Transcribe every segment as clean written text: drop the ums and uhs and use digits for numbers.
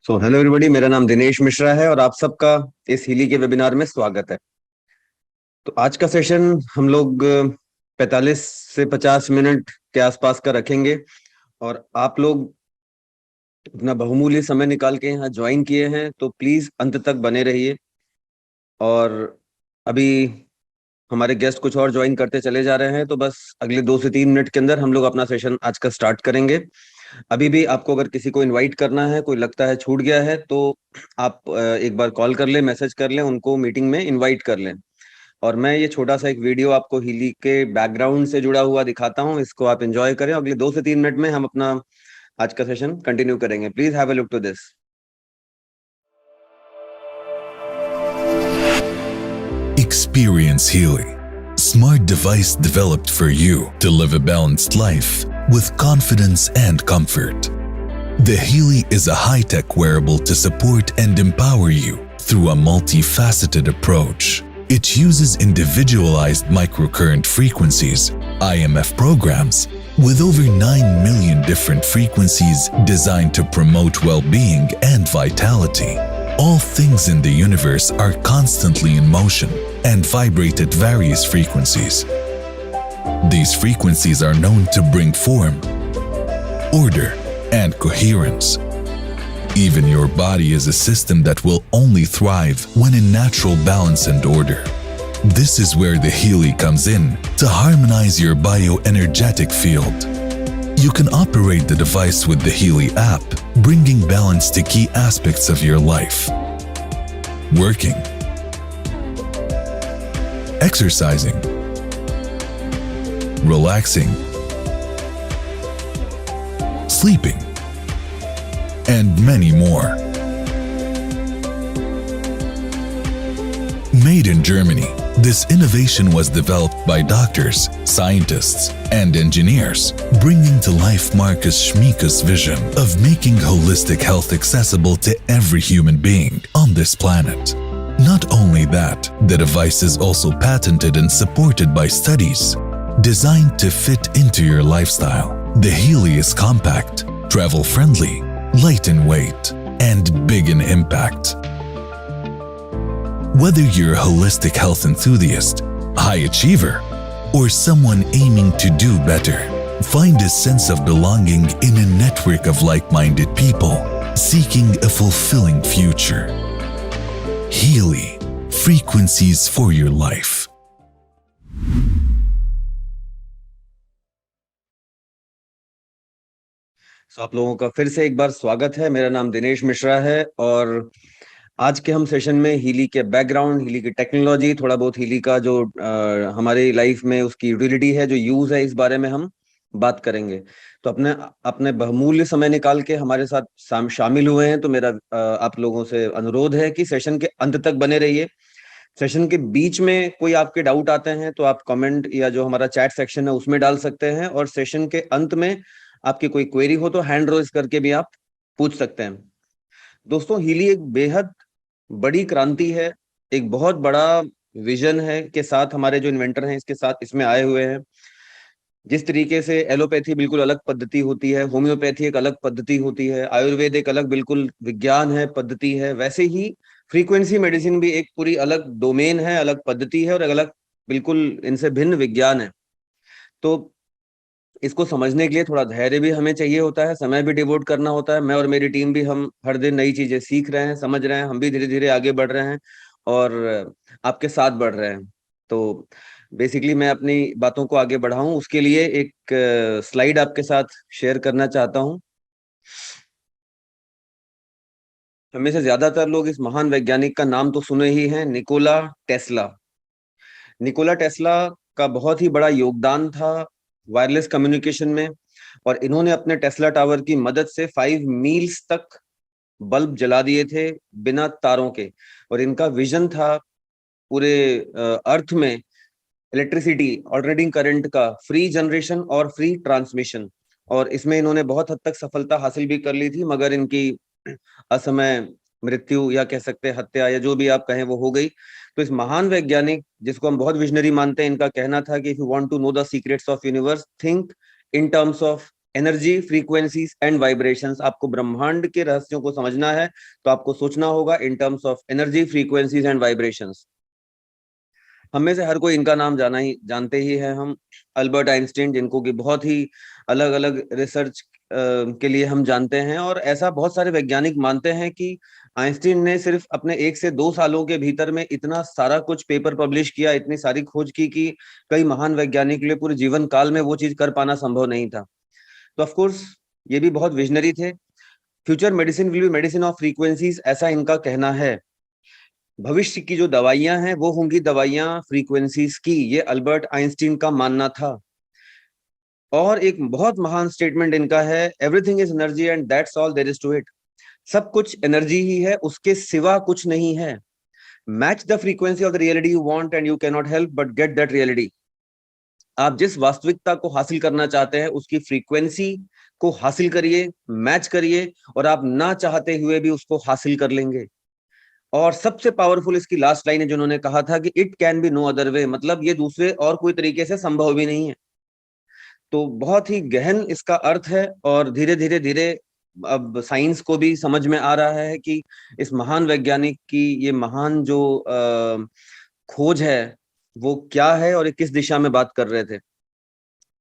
Hello everybody, मेरा नाम दिनेश मिश्रा है और आप सबका इस हिली के वेबिनार में स्वागत है। तो आज का सेशन हम लोग 45 से 50 मिनट के आसपास का रखेंगे और आप लोग अपना बहुमूल्य समय निकाल के यहाँ ज्वाइन किए हैं तो प्लीज अंत तक बने रहिए। और अभी हमारे गेस्ट कुछ और ज्वाइन करते चले जा रहे हैं, तो बस अगले 2 से 3 मिनट के अंदर हम लोग अपना सेशन आज का स्टार्ट करेंगे। अभी भी आपको अगर किसी को इनवाइट करना है, कोई लगता है छूट गया है, तो आप एक बार कॉल कर लें, मैसेज कर लें, उनको मीटिंग में इनवाइट कर लें। और मैं ये छोटा सा एक वीडियो आपको हिली के बैकग्राउंड से जुड़ा हुआ दिखाता हूँ, इसको आप एंजॉय करें। अगले 2 से 3 मिनट में हम अपना आज का सेशन कंटिन्यू करेंगे। Please have a look to this. Experience Healy, smart device developed for you to live a balanced life with confidence and comfort. The Healy is a high-tech wearable to support and empower you through a multifaceted approach. It uses individualized microcurrent frequencies, IMF programs, with over 9 million different frequencies designed to promote well-being and vitality. All things in the universe are constantly in motion and vibrate at various frequencies. These frequencies are known to bring form, order, and coherence. Even your body is a system that will only thrive when in natural balance and order. This is where the Healy comes in to harmonize your bioenergetic field. You can operate the device with the Healy app, bringing balance to key aspects of your life. Working, exercising, relaxing, sleeping, and many more. Made in Germany, this innovation was developed by doctors, scientists, and engineers, bringing to life Marcus Schmieka's vision of making holistic health accessible to every human being on this planet. Not only that, the device is also patented and supported by studies designed to fit into your lifestyle. The Healy is compact, travel-friendly, light in weight, and big in impact. Whether you're a holistic health enthusiast, high achiever, or someone aiming to do better, find a sense of belonging in a network of like-minded people seeking a fulfilling future. Healy, frequencies for your life. आप लोगों का फिर से एक बार स्वागत है। मेरा नाम दिनेश मिश्रा है और आज के हम सेशन में हीली के बैकग्राउंड, हीली की टेक्नोलॉजी, थोड़ा बहुत हीली का जो हमारी लाइफ में उसकी यूटिलिटी है, जो यूज है, इस बारे में हम बात करेंगे। तो अपने अपने बहुमूल्य समय निकाल के हमारे साथ शामिल हुए हैं, तो मेरा आप लोगों से अनुरोध है कि सेशन के अंत तक बने रहिए। सेशन के बीच में कोई आपके डाउट आते हैं तो आप कमेंट या जो हमारा चैट सेक्शन है उसमें डाल सकते हैं, और सेशन के अंत में आपकी कोई क्वेरी हो तो हैंड रोज करके भी आप पूछ सकते हैं। दोस्तों, हीली एक बेहद बड़ी क्रांति है, एक बहुत बड़ा विजन है के साथ हमारे जो इन्वेंटर हैं इसके साथ इसमें आए हुए हैं। जिस तरीके से एलोपैथी बिल्कुल अलग पद्धति होती है, होम्योपैथी एक अलग पद्धति होती है, आयुर्वेद एक अलग बिल्कुल विज्ञान है, पद्धति है, वैसे ही फ्रीक्वेंसी मेडिसिन भी एक पूरी अलग डोमेन है, अलग पद्धति है और अलग बिल्कुल इनसे भिन्न विज्ञान है। तो इसको समझने के लिए थोड़ा धैर्य भी हमें चाहिए होता है, समय भी डिवोट करना होता है। मैं और मेरी टीम भी हम हर दिन नई चीजें सीख रहे हैं, समझ रहे हैं, हम भी धीरे धीरे आगे बढ़ रहे हैं और आपके साथ बढ़ रहे हैं। तो बेसिकली मैं अपनी बातों को आगे बढ़ाऊं उसके लिए एक स्लाइड आपके साथ शेयर करना चाहता हूं। हमें से ज्यादातर लोग इस महान वैज्ञानिक का नाम तो सुने ही हैं, निकोला टेस्ला। निकोला टेस्ला का बहुत ही बड़ा योगदान था वायरलेस कम्युनिकेशन में, और इन्होंने अपने टेस्ला टावर की मदद से 5 मील्स तक बल्ब जला दिए थे बिना तारों के। और इनका विजन था पूरे अर्थ में इलेक्ट्रिसिटी, ऑल्टरनेटिंग करंट का फ्री जनरेशन और फ्री ट्रांसमिशन, और इसमें इन्होंने बहुत हद तक सफलता हासिल भी कर ली थी, मगर इनकी असमय मृत्यु या कह सकते हैं हत्या या जो भी आप कहें वो हो गई। तो इस महान वैज्ञानिक जिसको हम बहुत विजनरी मानते हैं, इनका कहना था कि if you want to know the secrets of universe, think in terms of energy, frequencies and vibrations. आपको ब्रह्मांड के रहस्यों को समझना है तो आपको सोचना होगा इन terms of energy, frequencies and vibrations. हम में से हर कोई इनका नाम जानते ही है हम, अल्बर्ट आइंस्टीन, जिनको कि बहुत ही अलग अलग रिसर्च के लिए हम जानते हैं। और ऐसा बहुत सारे वैज्ञानिक मानते हैं कि आइंस्टीन ने सिर्फ अपने 1 से 2 सालों के भीतर में इतना सारा कुछ पेपर पब्लिश किया, इतनी सारी खोज की कि कई महान वैज्ञानिक के लिए पूरे जीवन काल में वो चीज कर पाना संभव नहीं था। तो ऑफ कोर्स ये भी बहुत विजनरी थे। Future medicine will be medicine of frequencies, ऐसा इनका कहना है। भविष्य की जो दवाइयां हैं वो होंगी दवाइयां फ्रीक्वेंसीज की, ये अल्बर्ट आइंस्टीन का मानना था। और एक बहुत महान स्टेटमेंट इनका है, everything is energy and that's all there is to it. सब कुछ एनर्जी ही है, उसके सिवा कुछ नहीं है। Match the frequency of the reality you want and you can not help but get that reality. आप जिस वास्तविकता को हासिल करना चाहते हैं उसकी फ्रीक्वेंसी को हासिल करिए, मैच करिए, और आप ना चाहते हुए भी उसको हासिल कर लेंगे। और सबसे पावरफुल इसकी लास्ट लाइन है जो उन्होंने कहा था कि it can be no other way, मतलब ये दूसरे और कोई तरीके से संभव भी नहीं है। तो बहुत ही गहन इसका अर्थ है, और धीरे धीरे धीरे अब साइंस को भी समझ में आ रहा है कि इस महान वैज्ञानिक की ये महान जो खोज है वो क्या है और ये किस दिशा में बात कर रहे थे।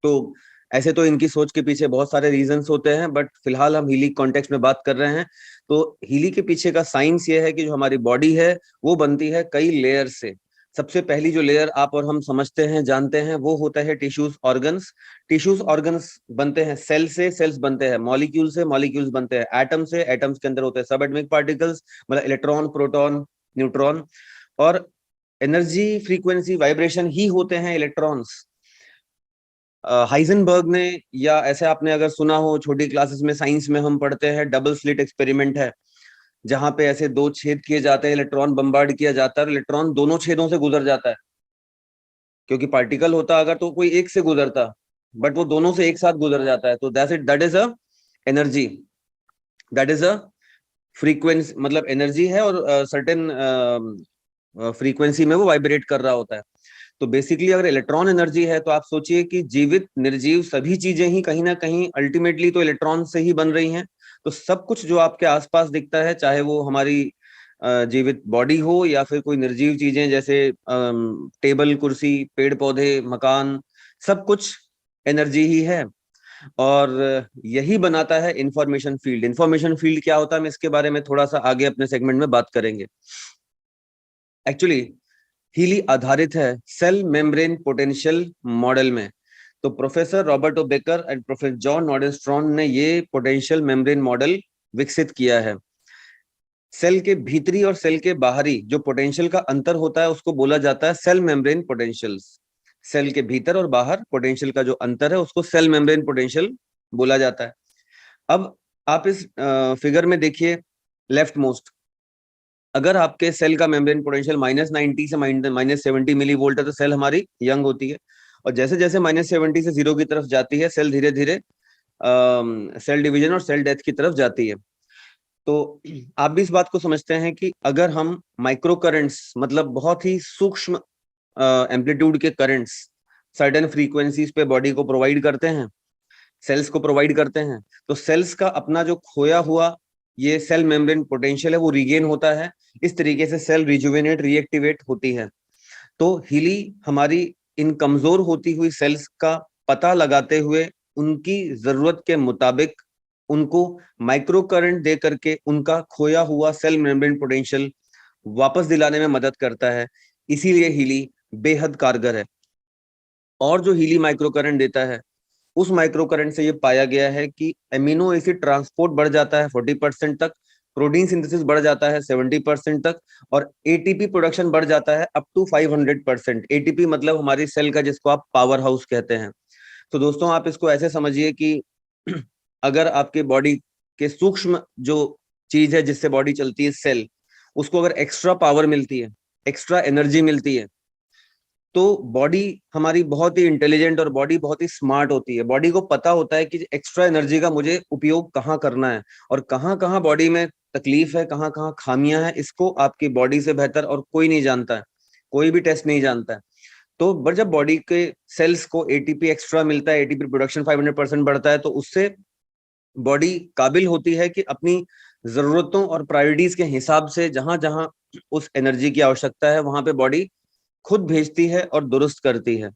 तो ऐसे तो इनकी सोच के पीछे बहुत सारे रीजंस होते हैं, बट फिलहाल हम हीली कॉन्टेक्स्ट में बात कर रहे हैं। तो हीली के पीछे का साइंस ये है कि जो हमारी बॉडी है वो बनती है कई लेयर से। सबसे पहली जो लेयर आप और हम समझते हैं, जानते हैं, वो होता है टिश्यूज, ऑर्गन्स। टिश्यूज, ऑर्गन्स बनते हैं सेल से, सेल्स बनते हैं मॉलिक्यूल से, मॉलिक्यूल्स बनते हैं एटम से, एटम्स के अंदर होते हैं सब एटॉमिक पार्टिकल्स, मतलब इलेक्ट्रॉन, प्रोटॉन, न्यूट्रॉन। और एनर्जी, फ्रीक्वेंसी, वाइब्रेशन ही होते हैं इलेक्ट्रॉन्स। हाइजेनबर्ग ने, या ऐसे आपने अगर सुना हो छोटी क्लासेस में साइंस में हम पढ़ते हैं, डबल स्लिट एक्सपेरिमेंट है, जहां पे ऐसे 2 छेद किए जाते हैं, इलेक्ट्रॉन बम्बार्ड किया जाता है, इलेक्ट्रॉन दोनों छेदों से गुजर जाता है। क्योंकि पार्टिकल होता अगर तो कोई एक से गुजरता, बट वो दोनों से एक साथ गुजर जाता है। तो that is a energy, that is a frequency, मतलब एनर्जी है, और सर्टेन फ्रीक्वेंसी में वो वाइब्रेट कर रहा होता है। तो बेसिकली अगर इलेक्ट्रॉन एनर्जी है तो आप सोचिए कि जीवित, निर्जीव सभी चीजें ही कहीं ना कहीं अल्टीमेटली तो इलेक्ट्रॉन से ही बन रही हैं। तो सब कुछ जो आपके आसपास दिखता है, चाहे वो हमारी जीवित बॉडी हो या फिर कोई निर्जीव चीजें जैसे टेबल, कुर्सी, पेड़ पौधे, मकान, सब कुछ एनर्जी ही है। और यही बनाता है इंफॉर्मेशन फील्ड। इंफॉर्मेशन फील्ड क्या होता है, हम इसके बारे में थोड़ा सा आगे अपने सेगमेंट में बात करेंगे। एक्चुअली हीली आधारित है सेल मेम्ब्रेन पोटेंशियल मॉडल में। तो professor Robert O Becker and professor John Nordenstrom ने ये पोटेंशियल मेम्ब्रेन मॉडल विकसित किया है। सेल के भीतरी और सेल के बाहरी जो पोटेंशियल का अंतर होता है उसको बोला जाता है सेल मेम्ब्रेन पोटेंशियल्स। सेल के भीतर और बाहर पोटेंशियल का जो अंतर है उसको सेल मेम्ब्रेन पोटेंशियल बोला जाता है। अब आप इस फिगर में देखिए, लेफ्ट मोस्ट, अगर आपके सेल का मेम्ब्रेन पोटेंशियल -90 से -70 मिली वोल्ट है तो सेल हमारी यंग होती है। और जैसे जैसे -70 से 0 की तरफ जाती है सेल धीरे धीरे सेल डिवीजन और सेल डेथ की तरफ जाती है। तो आप भी इस बात को समझते हैं कि अगर हम माइक्रो करंट्स, मतलब बहुत ही सूक्ष्म एम्पलीट्यूड के करंट्स सर्टेन फ्रीक्वेंसीज पे बॉडी को प्रोवाइड करते हैं, सेल्स को प्रोवाइड करते हैं, तो सेल्स का अपना जो खोया हुआ ये सेल मेम्ब्रेन पोटेंशियल है वो रीगेन होता है। इस तरीके से सेल रिजुवेनेट, रीएक्टिवेट होती है। तो हीली हमारी इन कमजोर होती हुई सेल्स का पता लगाते हुए उनकी जरूरत के मुताबिक उनको माइक्रो करंट दे करके उनका खोया हुआ सेल मेम्ब्रेन पोटेंशियल वापस दिलाने में मदद करता है। इसीलिए हीली बेहद कारगर है। और जो हीली माइक्रो करंट देता है उस माइक्रो करंट से ये पाया गया है कि एमिनो एसिड ट्रांसपोर्ट बढ़ जाता है 40% तक, प्रोटीन सिंथेसिस बढ़ जाता है 70% तक, और एटीपी प्रोडक्शन बढ़ जाता है अप टू 500%। एटीपी मतलब हमारी सेल का जिसको आप पावर हाउस कहते हैं। तो दोस्तों आप इसको ऐसे समझिए कि अगर आपके बॉडी के सूक्ष्म जो चीज है जिससे बॉडी चलती है, सेल, उसको अगर एक्स्ट्रा पावर मिलती है, एक्स्ट्रा एनर्जी मिलती है, तो बॉडी हमारी बहुत ही इंटेलिजेंट और बॉडी बहुत ही स्मार्ट होती है। बॉडी को पता होता है कि एक्स्ट्रा एनर्जी का मुझे उपयोग कहाँ करना है और कहाँ कहाँ बॉडी में तकलीफ है, कहाँ कहाँ खामियां हैं, इसको आपकी बॉडी से बेहतर और कोई नहीं जानता है, कोई भी टेस्ट नहीं जानता है। तो पर जब बॉडी के सेल्स को एटीपी एक्स्ट्रा मिलता है, एटीपी प्रोडक्शन 500% बढ़ता है, तो उससे बॉडी काबिल होती है कि अपनी जरूरतों और प्रायोरिटीज के हिसाब से जहां जहां उस एनर्जी की आवश्यकता है वहां पे बॉडी खुद भेजती है और दुरुस्त करती है।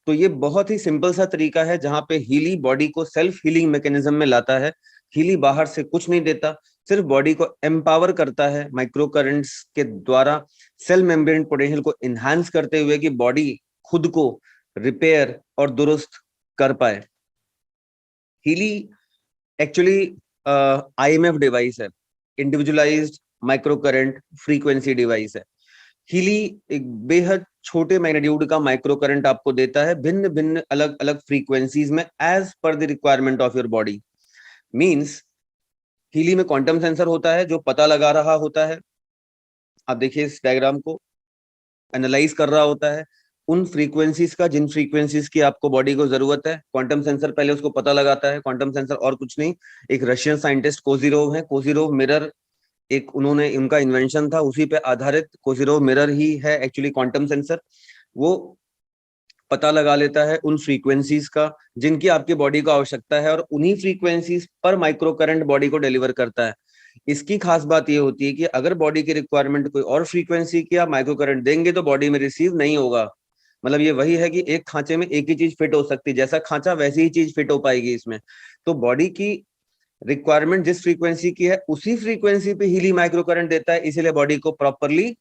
तो ये बहुत ही सिंपल सा तरीका है जहां पे हीली बॉडी को सेल्फ हीलिंग मैकेनिज्म में लाता है। हीली बाहर से कुछ नहीं देता, सिर्फ बॉडी को एम्पावर करता है माइक्रो करंट्स के द्वारा, सेल मेम्ब्रेन पोटेंशियल को इनहांस करते हुए कि बॉडी खुद को रिपेयर और दुरुस्त कर पाए। हीली एक्चुअली IMF डिवाइस है, individualised micro current frequency device है। हीली एक बेहद छोटे मैग्नीट्यूड का माइक्रो करंट आपको देता है भिन्न भिन्न अलग अलग फ्रीक्वेंसीज में एज पर the requirement of your body. Means Healy में क्वांटम सेंसर होता है जो पता लगा रहा होता है, आप देखिए इस डायग्राम को, एनालाइज कर रहा होता है उन फ्रीक्वेंसीज का जिन फ्रीक्वेंसीज की आपको बॉडी को जरूरत है। क्वांटम सेंसर पहले उसको पता लगाता है। क्वांटम सेंसर और कुछ नहीं, एक रशियन साइंटिस्ट कोजिरोव है, कोजिरोव मिरर एक उन्होंने उनका इन्वेंशन था, उसी पे आधारित कोजिरोव मिरर ही है एक्चुअली क्वांटम सेंसर। वो पता लगा लेता है उन फ्रीक्वेंसीज का जिनकी आपकी बॉडी को आवश्यकता है और उन्हीं फ्रीक्वेंसीज पर माइक्रो करंट बॉडी को डिलीवर करता है। इसकी खास बात ये होती है कि अगर बॉडी की रिक्वायरमेंट कोई और फ्रीक्वेंसी की आप माइक्रो करंट देंगे तो बॉडी में रिसीव नहीं होगा। मतलब ये वही है कि एक खांचे में एक ही चीज फिट हो सकती है, जैसा खांचा वैसी ही चीज फिट हो पाएगी इसमें। तो बॉडी की रिक्वायरमेंट जिस फ्रीक्वेंसी की है उसी फ्रीक्वेंसी पे हीली माइक्रो करंट देता है, इसीलिए बॉडी को प्रॉपरली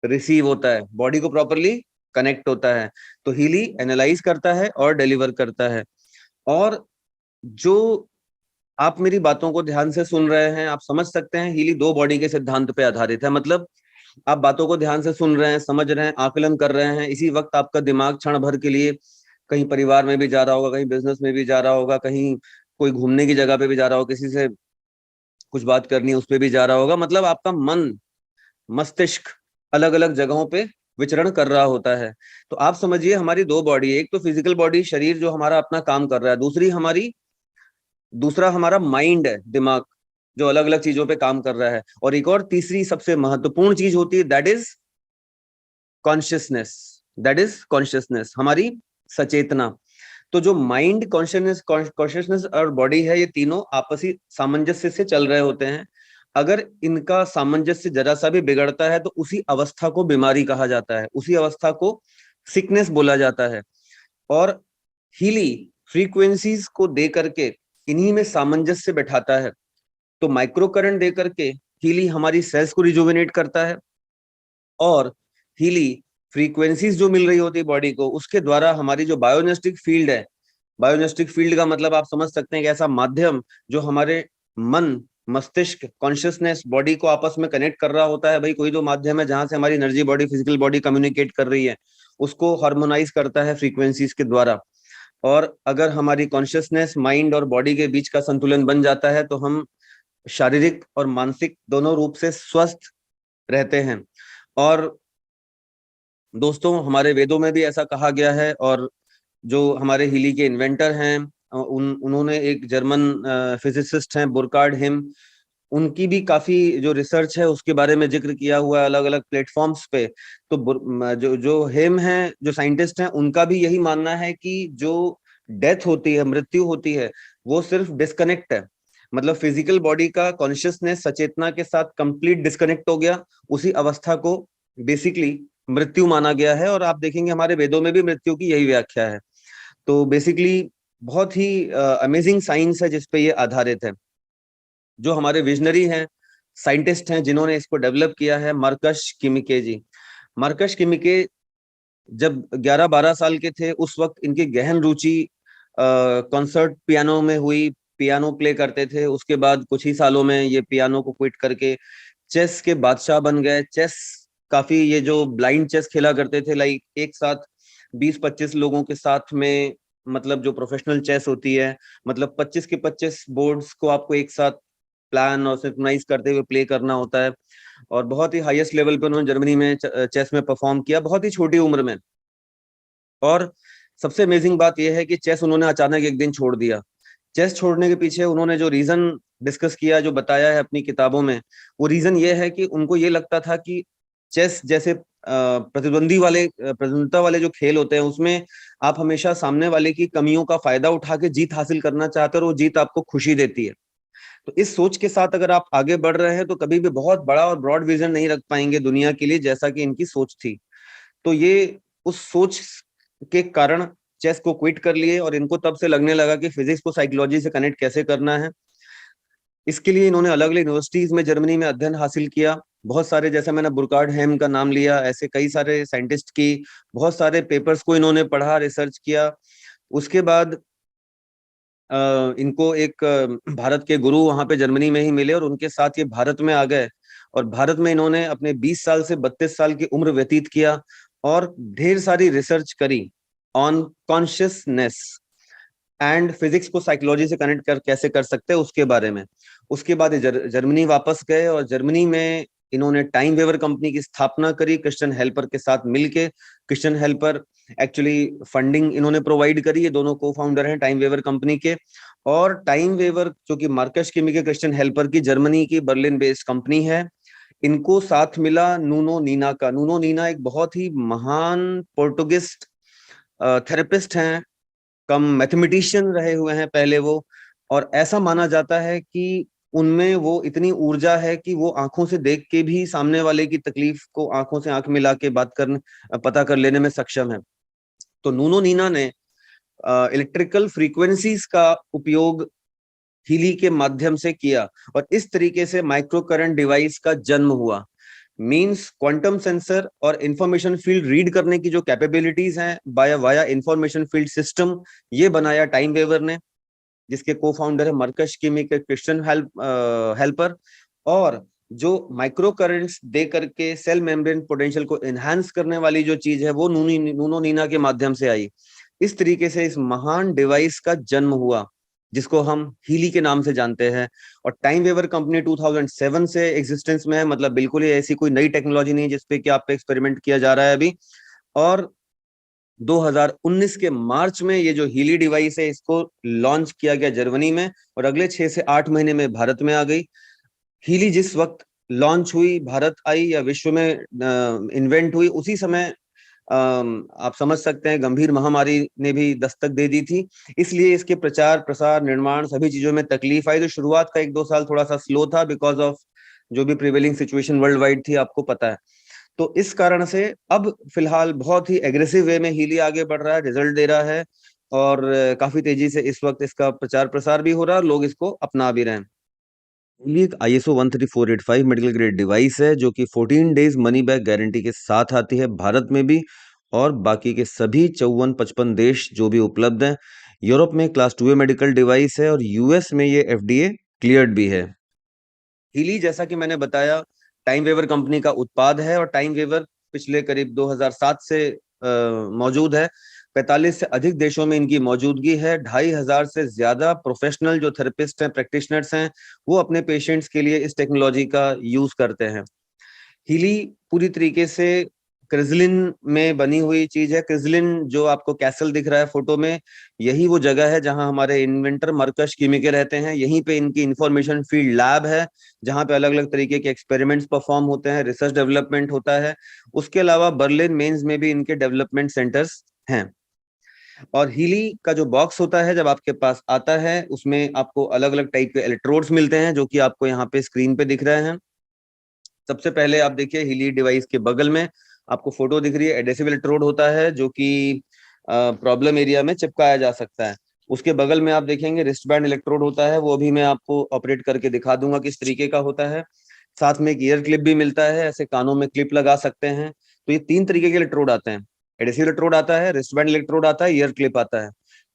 रिसीव होता है, बॉडी को प्रॉपरली कनेक्ट होता है। तो हीली एनालाइज करता है और डिलीवर करता है। और जो आप मेरी बातों को ध्यान से सुन रहे हैं, आप समझ सकते हैं हीली 2 बॉडी के सिद्धांत पे आधारित है। मतलब आप बातों को ध्यान से सुन रहे हैं, समझ रहे हैं, आकलन कर रहे हैं, इसी वक्त आपका दिमाग क्षण भर के लिए कहीं परिवार में भी जा रहा होगा, कहीं बिजनेस में भी जा रहा होगा, कहीं कोई घूमने की जगह पे भी जा रहा होगा, किसी से कुछ बात करनी है उस पर भी जा रहा होगा। मतलब आपका मन मस्तिष्क अलग अलग जगहों पे विचरण कर रहा होता है। तो आप समझिए हमारी 2 बॉडी है, एक तो फिजिकल बॉडी शरीर जो हमारा अपना काम कर रहा है, दूसरा हमारा माइंड है, दिमाग जो अलग अलग चीजों पे काम कर रहा है, और एक और तीसरी सबसे महत्वपूर्ण चीज होती है दैट इज कॉन्शियसनेस, हमारी सचेतना। तो जो माइंड, कॉन्शियसनेस और बॉडी है, ये तीनों आपसी सामंजस्य से चल रहे होते हैं। अगर इनका सामंजस्य जरा सा भी बिगड़ता है तो उसी अवस्था को बीमारी कहा जाता है, उसी अवस्था को सिकनेस बोला जाता है। और हीली फ्रीक्वेंसीज को दे करके इन्हीं में सामंजस्य बैठाता है। तो माइक्रो करंट दे करके हीली हमारी सेल्स को रिजुविनेट करता है, और हीली फ्रीक्वेंसीज जो मिल रही होती है बॉडी को, उसके द्वारा हमारी जो बायोनेस्टिक फील्ड है, बायोनेस्टिक फील्ड का मतलब आप समझ सकते हैं कि ऐसा माध्यम जो हमारे मन, मस्तिष्क, कॉन्शियसनेस, बॉडी को आपस में कनेक्ट कर रहा होता है। भाई कोई तो माध्यम है जहां से हमारी energy body, physical body communicate कर रही है, उसको हार्मोनाइज करता है फ्रीक्वेंसीज के द्वारा। और अगर हमारी कॉन्शियसनेस, माइंड और बॉडी के बीच का संतुलन बन जाता है तो हम शारीरिक और मानसिक दोनों रूप से स्वस्थ रहते हैं। और दोस्तों हमारे वेदों में भी ऐसा कहा गया है, और जो हमारे हीली के इन्वेंटर हैं उन्होंने एक जर्मन फिजिसिस्ट हैं बुरकार्ड हिम, उनकी भी काफी जो रिसर्च है उसके बारे में जिक्र किया हुआ है अलग अलग प्लेटफॉर्म्स पे। तो जो हिम हैं, जो साइंटिस्ट हैं, उनका भी यही मानना है कि जो डेथ होती है, मृत्यु होती है, वो सिर्फ डिस्कनेक्ट है। मतलब फिजिकल बॉडी का कॉन्शियसनेस, सचेतना के साथ कंप्लीट डिस्कनेक्ट हो गया, उसी अवस्था को बेसिकली मृत्यु माना गया है। और आप देखेंगे हमारे वेदों में भी मृत्यु की यही व्याख्या है। तो बेसिकली बहुत ही अमेजिंग साइंस है जिसपे ये आधारित है। जो हमारे विजनरी हैं, साइंटिस्ट हैं जिन्होंने इसको डेवलप किया है, मार्कस किमिके जी। मार्कस किमिके जब 11-12 साल के थे उस वक्त इनकी गहन रुचि कॉन्सर्ट पियानो में हुई, पियानो प्ले करते थे। उसके बाद कुछ ही सालों में ये पियानो को क्विट करके चेस के बादशाह बन गए। चेस काफी, ये जो ब्लाइंड चेस खेला करते थे, लाइक एक साथ 20-25 लोगों के साथ में, मतलब जो प्रोफेशनल चेस होती है, मतलब 25 के 25 बोर्ड्स को आपको एक साथ प्लान और सिंक्रोनाइज करते हुए प्ले करना होता है। और बहुत ही हाईएस्ट लेवल पे उन्होंने जर्मनी में चेस में परफॉर्म किया बहुत ही छोटी उम्र में। और सबसे अमेजिंग बात यह है कि चेस उन्होंने अचानक एक दिन छोड़ दिया। चेस छोड़ने के पीछे उन्होंने जो रीजन डिस्कस किया, जो बताया है अपनी किताबों में, वो रीजन ये है कि उनको ये लगता था कि चेस जैसे प्रतिद्वंदिता वाले जो खेल होते हैं उसमें आप हमेशा सामने वाले की कमियों का फायदा उठा के जीत हासिल करना चाहते हैं और वो जीत आपको खुशी देती है। तो इस सोच के साथ अगर आप आगे बढ़ रहे हैं तो कभी भी बहुत बड़ा और ब्रॉड विजन नहीं रख पाएंगे दुनिया के लिए, जैसा कि इनकी सोच थी। तो ये उस सोच के कारण चेस को क्विट कर लिए और इनको तब से लगने लगा कि फिजिक्स को साइकोलॉजी से कनेक्ट कैसे करना है। इसके लिए इन्होंने अलग अलग यूनिवर्सिटीज में जर्मनी में अध्ययन हासिल किया। बहुत सारे, जैसे मैंने बुरकार्ड हेम का नाम लिया, ऐसे कई सारे साइंटिस्ट की बहुत सारे पेपर्स को इन्होंने पढ़ा, रिसर्च किया। उसके बाद इनको एक भारत के गुरु वहां पे जर्मनी में ही मिले और उनके साथ ये भारत में आ गए। और भारत में इन्होंने अपने 20 साल से 32 साल की उम्र व्यतीत किया और ढेर सारी रिसर्च करी ऑन कॉन्शियसनेस एंड फिजिक्स को साइकोलॉजी से कनेक्ट कर कैसे कर सकते हैं उसके बारे में। उसके बाद जर्मनी वापस गए और जर्मनी में इन्होंने टाइम वेवर कंपनी की स्थापना करी क्रिश्चियन हेल्पर के साथ मिलके। क्रिश्चियन हेल्पर एक्चुअली फंडिंग इन्होंने प्रोवाइड करी, ये दोनों को फाउंडर हैं टाइम वेवर कंपनी के। और टाइम वेवर जो कि मार्कस किमी क्रिश्चियन हेल्पर की जर्मनी की बर्लिन बेस्ड कंपनी है, इनको साथ मिला नूनो नीना का। नूनो नीना एक बहुत ही महान पोर्टुगिस्ट थेरेपिस्ट हैं, कम मैथमेटिशियन रहे हुए हैं पहले वो। और ऐसा माना जाता है कि उनमें वो इतनी ऊर्जा है कि वो आंखों से देख के भी सामने वाले की तकलीफ को आंखों से आंख मिला के बात करने पता कर लेने में सक्षम है। तो नूनो नीना ने इलेक्ट्रिकल फ्रीक्वेंसीज का उपयोग हीली के माध्यम से किया और इस तरीके से माइक्रो करंट डिवाइस का जन्म हुआ। मींस क्वांटम सेंसर और इंफॉर्मेशन फील्ड रीड करने की जो कैपेबिलिटीज हैं वाया इंफॉर्मेशन फील्ड सिस्टम, ये बनाया टाइम वेवर ने, जिसके को फाउंडर है मार्कस किमी के क्रिश्चियन हेल्पर। और जो माइक्रो करंट्स दे करके सेल मेम्ब्रेन पोटेंशियल को एनहांस करने वाली जो चीज है वो नूनो नीना के माध्यम से आई। इस तरीके से इस महान डिवाइस का जन्म हुआ जिसको हम हीली के नाम से जानते हैं। और टाइम वेवर कंपनी 2007 से एग्जिस्टेंस में है, मतलब बिल्कुल ही ऐसी कोई नई टेक्नोलॉजी नहीं जिसपे कि आप पे एक्सपेरिमेंट किया जा रहा है अभी। और 2019 के मार्च में ये जो हीली डिवाइस है इसको लॉन्च किया गया जर्मनी में और अगले 6 से 8 महीने में भारत में आ गई। हीली जिस वक्त लॉन्च हुई, भारत आई या विश्व में इन्वेंट हुई, उसी समय आप समझ सकते हैं गंभीर महामारी ने भी दस्तक दे दी थी। इसलिए इसके प्रचार प्रसार निर्माण सभी चीजों में तकलीफ आई। तो शुरुआत का 1-2 साल थोड़ा सा स्लो था बिकॉज ऑफ जो भी प्रिवेलिंग सिचुएशन वर्ल्ड वाइड थी, आपको पता है। तो इस कारण से अब फिलहाल बहुत ही एग्रेसिव वे में हीली आगे बढ़ रहा है, रिजल्ट दे रहा है और काफी तेजी से इस वक्त इसका प्रचार प्रसार भी हो रहा है और लोग इसको अपना भी रहे हैं। हीली एक ISO 13485 मेडिकल ग्रेड डिवाइस है जो कि 14 डेज मनी बैक गारंटी के साथ आती है भारत में भी और बाकी के सभी 54-55 देश जो भी उपलब्ध हैं। यूरोप में क्लास 2A मेडिकल डिवाइस है और US में ये FDA क्लियर्ड भी है। हीली, जैसा कि मैंने बताया, टाइम वेवर कंपनी का उत्पाद है और टाइम वेवर पिछले करीब 2007 से मौजूद है। 45 से अधिक देशों में इनकी मौजूदगी है। 2500 से ज्यादा प्रोफेशनल जो थेरेपिस्ट हैं, प्रैक्टिशनर्स हैं, वो अपने पेशेंट्स के लिए इस टेक्नोलॉजी का यूज करते हैं। हीली पूरी तरीके से क्रिजलिन में बनी हुई चीज है। क्रिजलिन जो आपको कैसल दिख रहा है फोटो में, यही वो जगह है जहां हमारे इन्वेंटर मार्कस किमी के रहते हैं। यहीं पे इनकी इंफॉर्मेशन फील्ड लैब है जहां पे अलग अलग तरीके के एक्सपेरिमेंट्स परफॉर्म होते हैं, रिसर्च डेवलपमेंट होता है। उसके अलावा बर्लिन मेंस में भी इनके डेवलपमेंट सेंटर्स हैं। और हीली का जो बॉक्स होता है जब आपके पास आता है उसमें आपको अलग अलग टाइप के इलेक्ट्रोड्स मिलते हैं जो कि आपको यहाँ पे स्क्रीन पे दिख रहे हैं। सबसे पहले आप देखिए हीली डिवाइस के बगल में आपको फोटो दिख रही है, एडेसिव इलेक्ट्रोड होता है जो कि प्रॉब्लम एरिया में चिपकाया जा सकता है। उसके बगल में आप देखेंगे रिस्ट बैंड इलेक्ट्रोड होता है, वो भी मैं आपको ऑपरेट करके दिखा दूंगा किस तरीके का होता है। साथ में एक ईयर क्लिप भी मिलता है, ऐसे कानों में क्लिप लगा सकते हैं। तो ये 3 तरीके के इलेक्ट्रोड आते हैं, एडेसिव इलेक्ट्रोड आता है, रिस्ट बैंड इलेक्ट्रोड आता है, ईयर क्लिप आता है।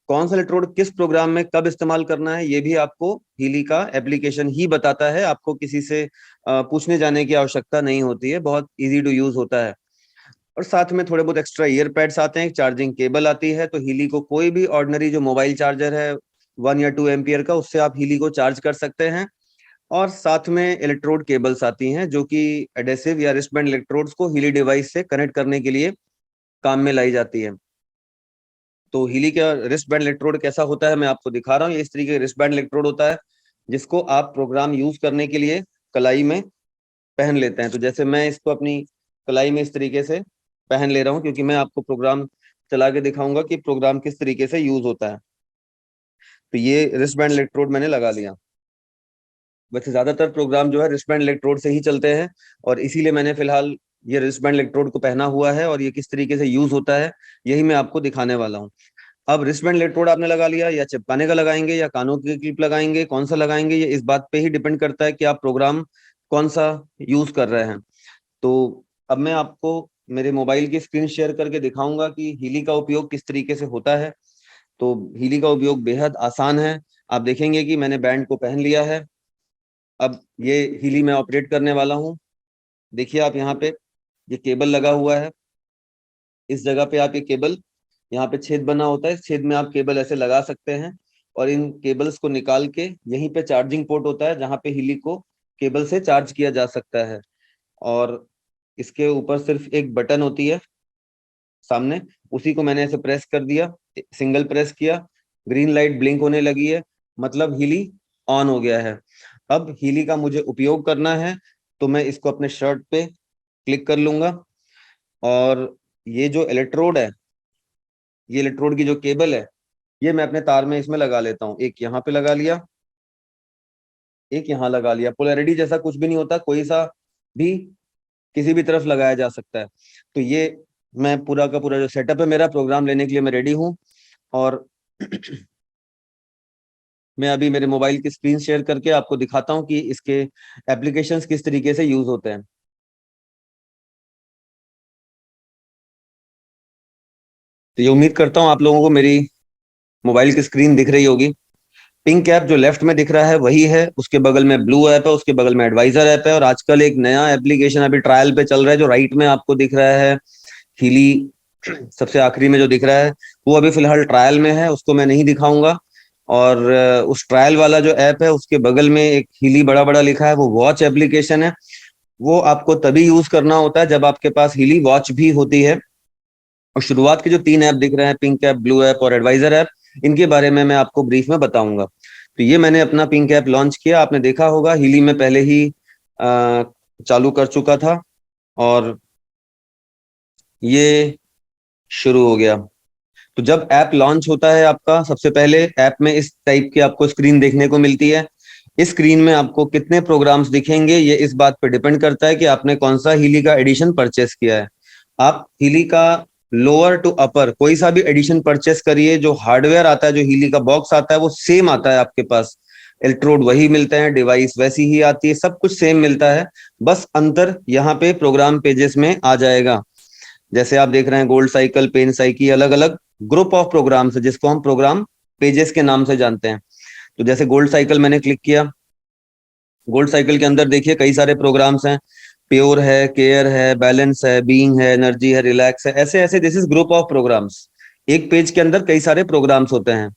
कौन सा इलेक्ट्रोड किस प्रोग्राम में कब इस्तेमाल करना है ये भी आपको हीली का एप्लीकेशन ही बताता है। आपको किसी से पूछने जाने की आवश्यकता नहीं होती है, बहुत इजी टू यूज होता है। और साथ में थोड़े बहुत एक्स्ट्रा ईयर पैड्स आते हैं, चार्जिंग केबल आती है। तो हीली को कोई भी ऑर्डिनरी जो मोबाइल चार्जर है 1 या 2 एम्पियर का, उससे आप हीली को चार्ज कर सकते हैं। और साथ में इलेक्ट्रोड केबल्स आती हैं जो कि एडेसिव या रिस्टबैंड इलेक्ट्रोड्स को हीली डिवाइस से कनेक्ट करने के लिए काम में लाई जाती है। तो हीली का रिस्ट बैंड इलेक्ट्रोड कैसा होता है मैं आपको दिखा रहा हूँ। ये इस तरीके का रिस्ट बैंड इलेक्ट्रोड होता है जिसको आप प्रोग्राम यूज करने के लिए कलाई में पहन लेते हैं। तो जैसे मैं इसको अपनी कलाई में इस तरीके से पहन ले रहा हूँ, क्योंकि मैं आपको प्रोग्राम चला के दिखाऊंगा कि प्रोग्राम किस तरीके से यूज होता है। तो ये रिस्ट बैंड इलेक्ट्रोड मैंने लगा लिया। वैसे ज्यादातर प्रोग्राम जो है रिस्ट बैंड इलेक्ट्रोड से ही चलते हैं, और इसीलिए मैंने फिलहाल ये रिस्ट बैंड इलेक्ट्रोड को पहना हुआ है, और ये किस तरीके से यूज होता है यही मैं आपको दिखाने वाला हूँ। अब रिस्ट बैंड इलेक्ट्रोड आपने लगा लिया, या चिपकाने का लगाएंगे या कानों की क्लिप लगाएंगे, कौन सा लगाएंगे, ये इस बात पे ही डिपेंड करता है कि आप प्रोग्राम कौन सा यूज कर रहे हैं। तो अब मैं आपको मेरे मोबाइल की स्क्रीन शेयर करके दिखाऊंगा कि हीली का उपयोग किस तरीके से होता है। तो हीली का उपयोग बेहद आसान है। आप देखेंगे कि मैंने बैंड को पहन लिया है। अब ये हीली मैं ऑपरेट करने वाला हूँ। देखिए आप यहाँ पे ये केबल लगा हुआ है, इस जगह पे आप ये केबल, यहाँ पे छेद बना होता है, इस छेद में आप केबल ऐसे लगा सकते हैं, और इन केबल्स को निकाल के यहीं पे चार्जिंग पोर्ट होता है जहाँ पे हीली को केबल से चार्ज किया जा सकता है। और इसके ऊपर सिर्फ एक बटन होती है सामने, उसी को मैंने ऐसे प्रेस कर दिया, सिंगल प्रेस किया, ग्रीन लाइट ब्लिंक होने लगी है, मतलब हीली ऑन हो गया है। अब हीली का मुझे उपयोग करना है, तो मैं इसको अपने शर्ट पे क्लिक कर लूंगा, और ये जो इलेक्ट्रोड है, ये इलेक्ट्रोड की जो केबल है, ये मैं अपने तार में इसमें लगा लेता हूँ। एक यहाँ पे लगा लिया, एक यहाँ लगा लिया। पोलैरिटी जैसा कुछ भी नहीं होता, कोई सा भी किसी भी तरफ लगाया जा सकता है। तो ये मैं पूरा का पूरा जो सेटअप है मेरा प्रोग्राम लेने के लिए मैं रेडी हूँ। और मैं अभी मेरे मोबाइल की स्क्रीन शेयर करके आपको दिखाता हूँ कि इसके एप्लीकेशंस किस तरीके से यूज होते हैं। तो ये उम्मीद करता हूँ आप लोगों को मेरी मोबाइल की स्क्रीन दिख रही होगी। पिंक ऐप जो लेफ्ट में दिख रहा है वही है, उसके बगल में ब्लू ऐप है, उसके बगल में एडवाइजर ऐप है, और आजकल एक नया एप्लीकेशन अभी ट्रायल पे चल रहा है जो राइट में आपको दिख रहा है, हीली सबसे आखिरी में जो दिख रहा है वो अभी फिलहाल ट्रायल में है, उसको मैं नहीं दिखाऊंगा। और उस ट्रायल वाला जो ऐप है उसके बगल में एक हीली बड़ा बड़ा लिखा है, वो वॉच एप्लीकेशन है। वो आपको तभी यूज करना होता है जब आपके पास हीली वॉच भी होती है। और शुरुआत के जो 3 ऐप दिख रहे हैं, पिंक ऐप, ब्लू ऐप और एडवाइजर ऐप, इनके बारे में मैं आपको ब्रीफ में बताऊंगा। तो ये मैंने अपना पिंक ऐप लॉन्च किया, आपने देखा होगा हीली में पहले ही चालू कर चुका था, और ये शुरू हो गया। तो जब ऐप लॉन्च होता है आपका, सबसे पहले ऐप में इस टाइप की आपको स्क्रीन देखने को मिलती है। इस स्क्रीन में आपको कितने प्रोग्राम्स दिखेंगे ये इस बात पे डिपेंड करता है कि आपने कौन सा हीली का एडिशन परचेस किया है। आप हीली का लोअर टू अपर कोई सा भी एडिशन परचेस करिए, जो हार्डवेयर आता है, जो हीली का बॉक्स आता है वो सेम आता है आपके पास, इलेक्ट्रोड वही मिलते हैं, डिवाइस वैसी ही आती है, सब कुछ सेम मिलता है। बस अंतर यहाँ पे प्रोग्राम पेजेस में आ जाएगा। जैसे आप देख रहे हैं गोल्ड साइकिल, पेन साइकिल, अलग अलग ग्रुप ऑफ प्रोग्राम्स है जिसको हम प्रोग्राम पेजेस के नाम से जानते हैं। तो जैसे गोल्ड साइकिल मैंने क्लिक किया, गोल्ड साइकिल के अंदर देखिए कई सारे प्रोग्राम्स हैं, प्योर है, केयर है, बैलेंस है, बीइंग है, एनर्जी है, रिलैक्स है, ऐसे ऐसे this is group of programs. एक पेज के अंदर कई सारे प्रोग्राम्स होते हैं।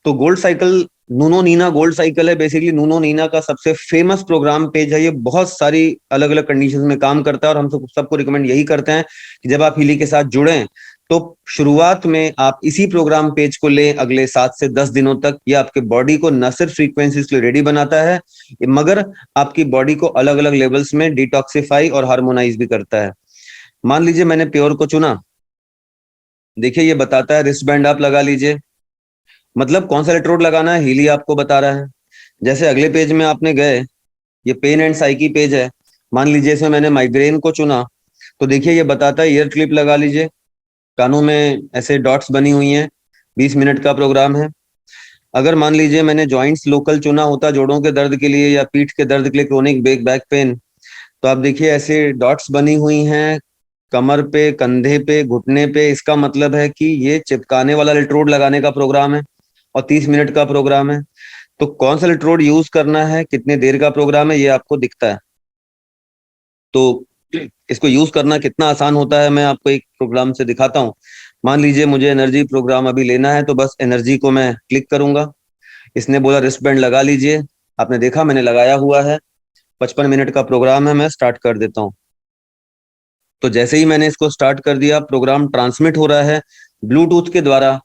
तो gold cycle, Nuno Nina gold cycle है, बेसिकली नूनो नीना का सबसे फेमस प्रोग्राम पेज है। ये बहुत सारी अलग अलग कंडीशंस में काम करता है, और हम सबको रिकमेंड यही करते हैं कि जब आप हीली के साथ जुड़ें तो शुरुआत में आप इसी प्रोग्राम पेज को लें। अगले 7 से 10 दिनों तक ये आपके बॉडी को न सिर्फ फ्रीक्वेंसीज के लिए रेडी बनाता है, मगर आपकी बॉडी को अलग अलग लेवल्स में डिटॉक्सिफाई और हार्मोनाइज भी करता है। मान लीजिए मैंने प्योर को चुना, देखिए ये बताता है रिस्ट बैंड आप लगा लीजिए, मतलब कौन सा इलेक्ट्रोड लगाना है हीली आपको बता रहा है। जैसे अगले पेज में आपने गए, ये पेन एंड साइकी पेज है, मान लीजिए इसमें मैंने माइग्रेन को चुना, तो देखिए ये बताता है ईयर क्लिप लगा लीजिए, कानों में ऐसे डॉट्स बनी हुई हैं, 20 मिनट का प्रोग्राम है। अगर मान लीजिए मैंने जॉइंट्स लोकल चुना होता, जोड़ों के दर्द के लिए या पीठ के दर्द के लिए, क्रोनिक बैक पेन, तो आप देखिए ऐसे डॉट्स बनी हुई हैं कमर पे, कंधे पे, घुटने पे, इसका मतलब है कि ये चिपकाने वाला इलेक्ट्रोड लगाने का प्रोग्राम है, और 30 मिनट का प्रोग्राम है। तो कौन सा इलेक्ट्रोड यूज करना है, कितने देर का प्रोग्राम है, ये आपको दिखता है। तो इसको यूज करना कितना आसान होता है मैं आपको एक प्रोग्राम से दिखाता हूँ। मान लीजिए मुझे एनर्जी प्रोग्राम अभी लेना है, तो बस एनर्जी को मैं क्लिक करूंगा, इसने बोला रिस्ट बैंड लगा लीजिए, आपने देखा मैंने लगाया हुआ है, 55 मिनट का प्रोग्राम है, मैं स्टार्ट कर देता हूँ। तो जैसे ही मैंने इसको स्टार्ट कर दिया, प्रोग्राम ट्रांसमिट हो रहा है ब्लूटूथ के द्वारा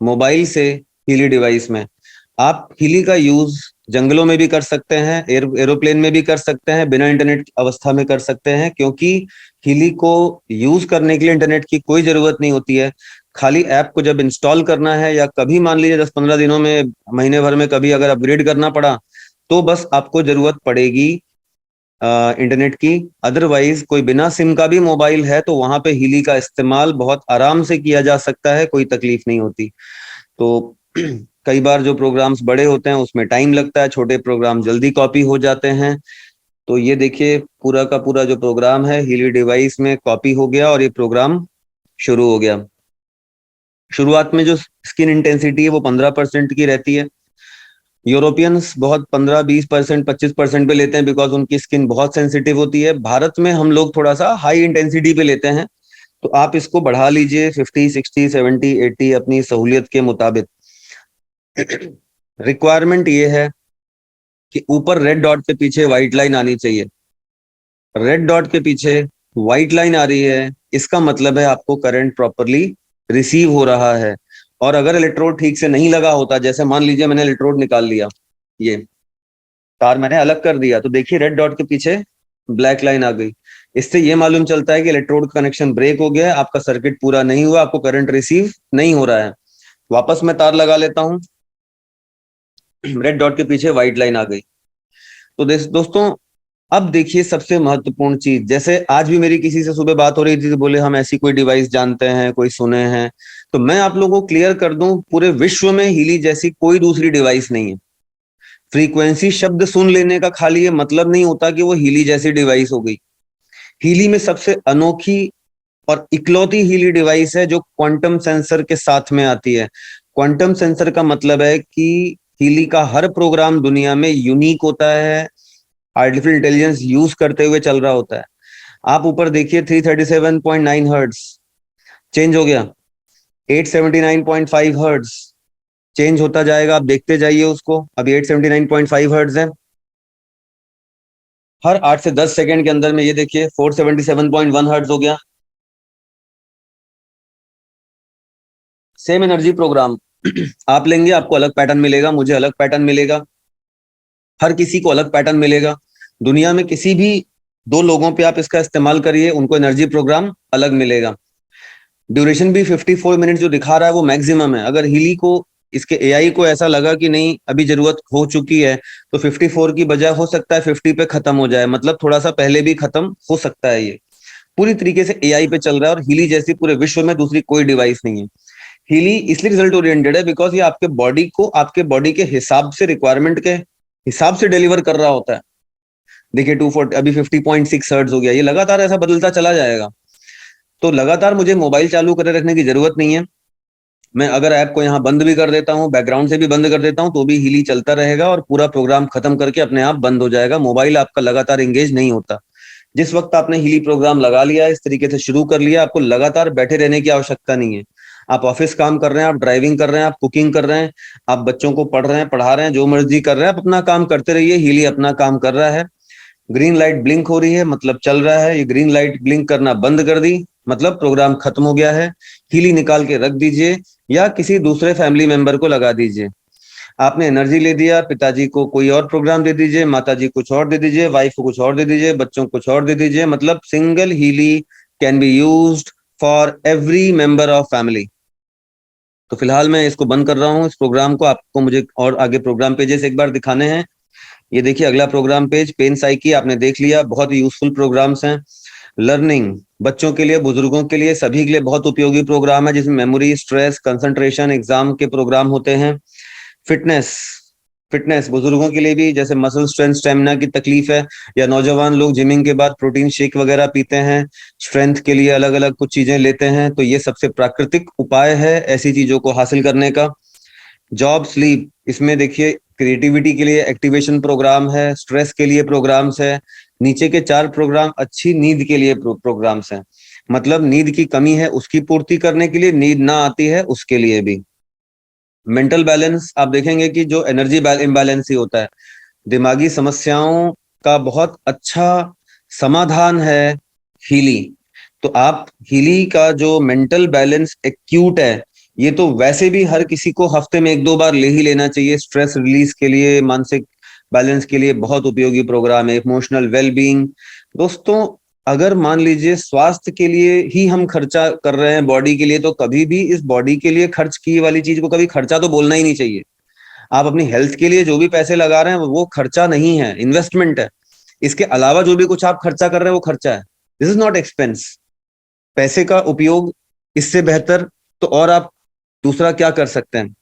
मोबाइल से हीली डिवाइस में। आप हीली का यूज जंगलों में भी कर सकते हैं, एरोप्लेन में भी कर सकते हैं, बिना इंटरनेट अवस्था में कर सकते हैं, क्योंकि हीली को यूज करने के लिए इंटरनेट की कोई जरूरत नहीं होती है। खाली ऐप को जब इंस्टॉल करना है, या कभी मान लीजिए 10-15 दिनों में, महीने भर में कभी अगर अपग्रेड करना पड़ा, तो बस आपको जरूरत पड़ेगी इंटरनेट की। अदरवाइज कोई बिना सिम का भी मोबाइल है तो वहां पे हीली का इस्तेमाल बहुत आराम से किया जा सकता है, कोई तकलीफ नहीं होती। तो कई बार जो प्रोग्राम्स बड़े होते हैं उसमें टाइम लगता है, छोटे प्रोग्राम जल्दी कॉपी हो जाते हैं। तो ये देखिए पूरा का पूरा जो प्रोग्राम है हीली डिवाइस में कॉपी हो गया और ये प्रोग्राम शुरू हो गया। शुरुआत में जो स्किन इंटेंसिटी है वो 15% की रहती है। यूरोपियंस बहुत 15-20%, 25% पे लेते हैं, बिकॉज उनकी स्किन बहुत सेंसिटिव होती है। भारत में हम लोग थोड़ा सा हाई इंटेंसिटी पे लेते हैं, तो आप इसको बढ़ा लीजिए 50, 60, 70, 80 अपनी सहूलियत के मुताबिक। रिक्वायरमेंट ये है कि ऊपर रेड डॉट के पीछे व्हाइट लाइन आनी चाहिए। रेड डॉट के पीछे व्हाइट लाइन आ रही है, इसका मतलब है आपको करंट प्रॉपरली रिसीव हो रहा है। और अगर इलेक्ट्रोड ठीक से नहीं लगा होता, जैसे मान लीजिए मैंने इलेक्ट्रोड निकाल लिया, ये तार मैंने अलग कर दिया, तो देखिए रेड डॉट के पीछे ब्लैक लाइन आ गई। इससे ये मालूम चलता है कि इलेक्ट्रोड कनेक्शन ब्रेक हो गया है, आपका सर्किट पूरा नहीं हुआ, आपको करंट रिसीव नहीं हो रहा है। वापस मैं तार लगा लेता हूं, रेड डॉट के पीछे व्हाइट लाइन आ गई। तो दोस्तों अब देखिए सबसे महत्वपूर्ण चीज, जैसे आज भी मेरी किसी से सुबह बात हो रही थी, तो बोले हम ऐसी कोई डिवाइस जानते हैं, कोई सुने हैं। तो मैं आप लोगों को क्लियर कर दूं, पूरे विश्व में हीली जैसी कोई दूसरी डिवाइस नहीं है। फ्रीक्वेंसी शब्द सुन लेने का खाली ये मतलब नहीं होता कि वो हीली जैसी डिवाइस हो गई। हीली में सबसे अनोखी और इकलौती हीली डिवाइस है जो क्वांटम सेंसर के साथ में आती है। क्वांटम सेंसर का मतलब है कि हीली का हर प्रोग्राम दुनिया में यूनिक होता है, आर्टिफिशियल इंटेलिजेंस यूज करते हुए चल रहा होता है। आप ऊपर देखिए 337.9 हर्ट्ज चेंज हो गया, 879.5 हर्ट्ज चेंज होता जाएगा, आप देखते जाइए उसको। अभी 879.5 हर्ट्ज है, हर 8 से 10 सेकंड के अंदर में ये देखिए 477.1 हर्ट्ज हो गया। सेम एनर्जी प्रोग्राम आप लेंगे, आपको अलग पैटर्न मिलेगा, मुझे अलग पैटर्न मिलेगा, हर किसी को अलग पैटर्न मिलेगा। दुनिया में किसी भी दो लोगों पे आप इसका इस्तेमाल करिए, उनको एनर्जी प्रोग्राम अलग मिलेगा। ड्यूरेशन भी 54 मिनट जो दिखा रहा है वो मैक्सिमम है। अगर हीली को, इसके एआई को ऐसा लगा कि नहीं अभी जरूरत हो चुकी है, तो 54 की बजाय हो सकता है 50 पे खत्म हो जाए, मतलब थोड़ा सा पहले भी खत्म हो सकता है। ये पूरी तरीके से एआई पे चल रहा है, और हीली जैसी पूरे विश्व में दूसरी कोई डिवाइस नहीं है। हीली इसलिए रिजल्ट ओरिएंटेड है बिकॉज ये आपके बॉडी को, आपके बॉडी के हिसाब से, रिक्वायरमेंट के हिसाब से डिलीवर कर रहा होता है। देखिए 240 अभी 50.6 हर्ट्ज हो गया, ये लगातार ऐसा बदलता चला जाएगा। तो लगातार मुझे मोबाइल चालू करे रखने की जरूरत नहीं है। मैं अगर ऐप को यहाँ बंद भी कर देता हूँ, बैकग्राउंड से भी बंद कर देता हूँ, तो भी हीली चलता रहेगा और पूरा प्रोग्राम खत्म करके अपने आप बंद हो जाएगा। मोबाइल आपका लगातार एंगेज नहीं होता। जिस वक्त आपने हीली प्रोग्राम लगा लिया, इस तरीके से शुरू कर लिया, आपको लगातार बैठे रहने की आवश्यकता नहीं है। आप ऑफिस काम कर रहे हैं, आप ड्राइविंग कर रहे हैं, आप कुकिंग कर रहे हैं, आप बच्चों को पढ़ रहे हैं, पढ़ा रहे हैं, जो मर्जी कर रहे हैं, आप अपना काम करते रहिए, हीली अपना काम कर रहा है। ग्रीन लाइट ब्लिंक हो रही है मतलब चल रहा है, ये ग्रीन लाइट ब्लिंक करना बंद कर दी मतलब प्रोग्राम खत्म हो गया है। हीली निकाल के रख दीजिए या किसी दूसरे फैमिली मेंबर को लगा दीजिए। आपने एनर्जी ले दिया, पिताजी को कोई और प्रोग्राम दे दीजिए, माताजी कुछ और दे दीजिए, वाइफ को कुछ और दे दीजिए, बच्चों को कुछ और दे दीजिए, मतलब single Healy can be used for every member of family. तो फिलहाल मैं इसको बंद कर रहा हूँ, इस प्रोग्राम को। आपको मुझे और आगे प्रोग्राम पेजेस एक बार दिखाने हैं। ये देखिए अगला प्रोग्राम पेज, पेन साइकी आपने देख लिया, बहुत ही यूजफुल प्रोग्राम्स हैं। लर्निंग, बच्चों के लिए, बुजुर्गों के लिए, सभी के लिए बहुत उपयोगी प्रोग्राम है, जिसमें मेमोरी, स्ट्रेस, कंसंट्रेशन, एग्जाम के प्रोग्राम होते हैं। फिटनेस, फिटनेस बुजुर्गों के लिए भी, जैसे मसल स्ट्रेंथ, स्टेमिना की तकलीफ है, या नौजवान लोग जिमिंग के बाद प्रोटीन शेक वगैरह पीते हैं, स्ट्रेंथ के लिए अलग अलग कुछ चीजें लेते हैं, तो ये सबसे प्राकृतिक उपाय है ऐसी चीजों को हासिल करने का। जॉब, स्लीप, इसमें देखिए क्रिएटिविटी के लिए एक्टिवेशन प्रोग्राम है, स्ट्रेस के लिए प्रोग्राम्स है। नीचे के 4 प्रोग्राम अच्छी नींद के लिए प्रोग्राम्स हैं, मतलब नींद की कमी है उसकी पूर्ति करने के लिए, नींद ना आती है उसके लिए भी। मेंटल बैलेंस, आप देखेंगे कि जो एनर्जी इम्बैलेंस ही होता है, दिमागी समस्याओं का बहुत अच्छा समाधान है हीली। तो आप हीली का जो मेंटल बैलेंस एक्यूट है, ये तो वैसे भी हर किसी को हफ्ते में 1-2 बार ले ही लेना चाहिए। स्ट्रेस रिलीज के लिए, मानसिक बैलेंस के लिए बहुत उपयोगी प्रोग्राम है। इमोशनल वेलबींग दोस्तों, अगर मान लीजिए स्वास्थ्य के लिए ही हम खर्चा कर रहे हैं बॉडी के लिए, तो कभी भी इस बॉडी के लिए खर्च की वाली चीज को कभी खर्चा तो बोलना ही नहीं चाहिए। आप अपनी हेल्थ के लिए जो भी पैसे लगा रहे हैं वो खर्चा नहीं है, इन्वेस्टमेंट है। इसके अलावा जो भी कुछ आप खर्चा कर रहे हैं वो खर्चा है। This is not expense. पैसे का उपयोग इससे बेहतर तो और आप दूसरा क्या कर सकते हैं?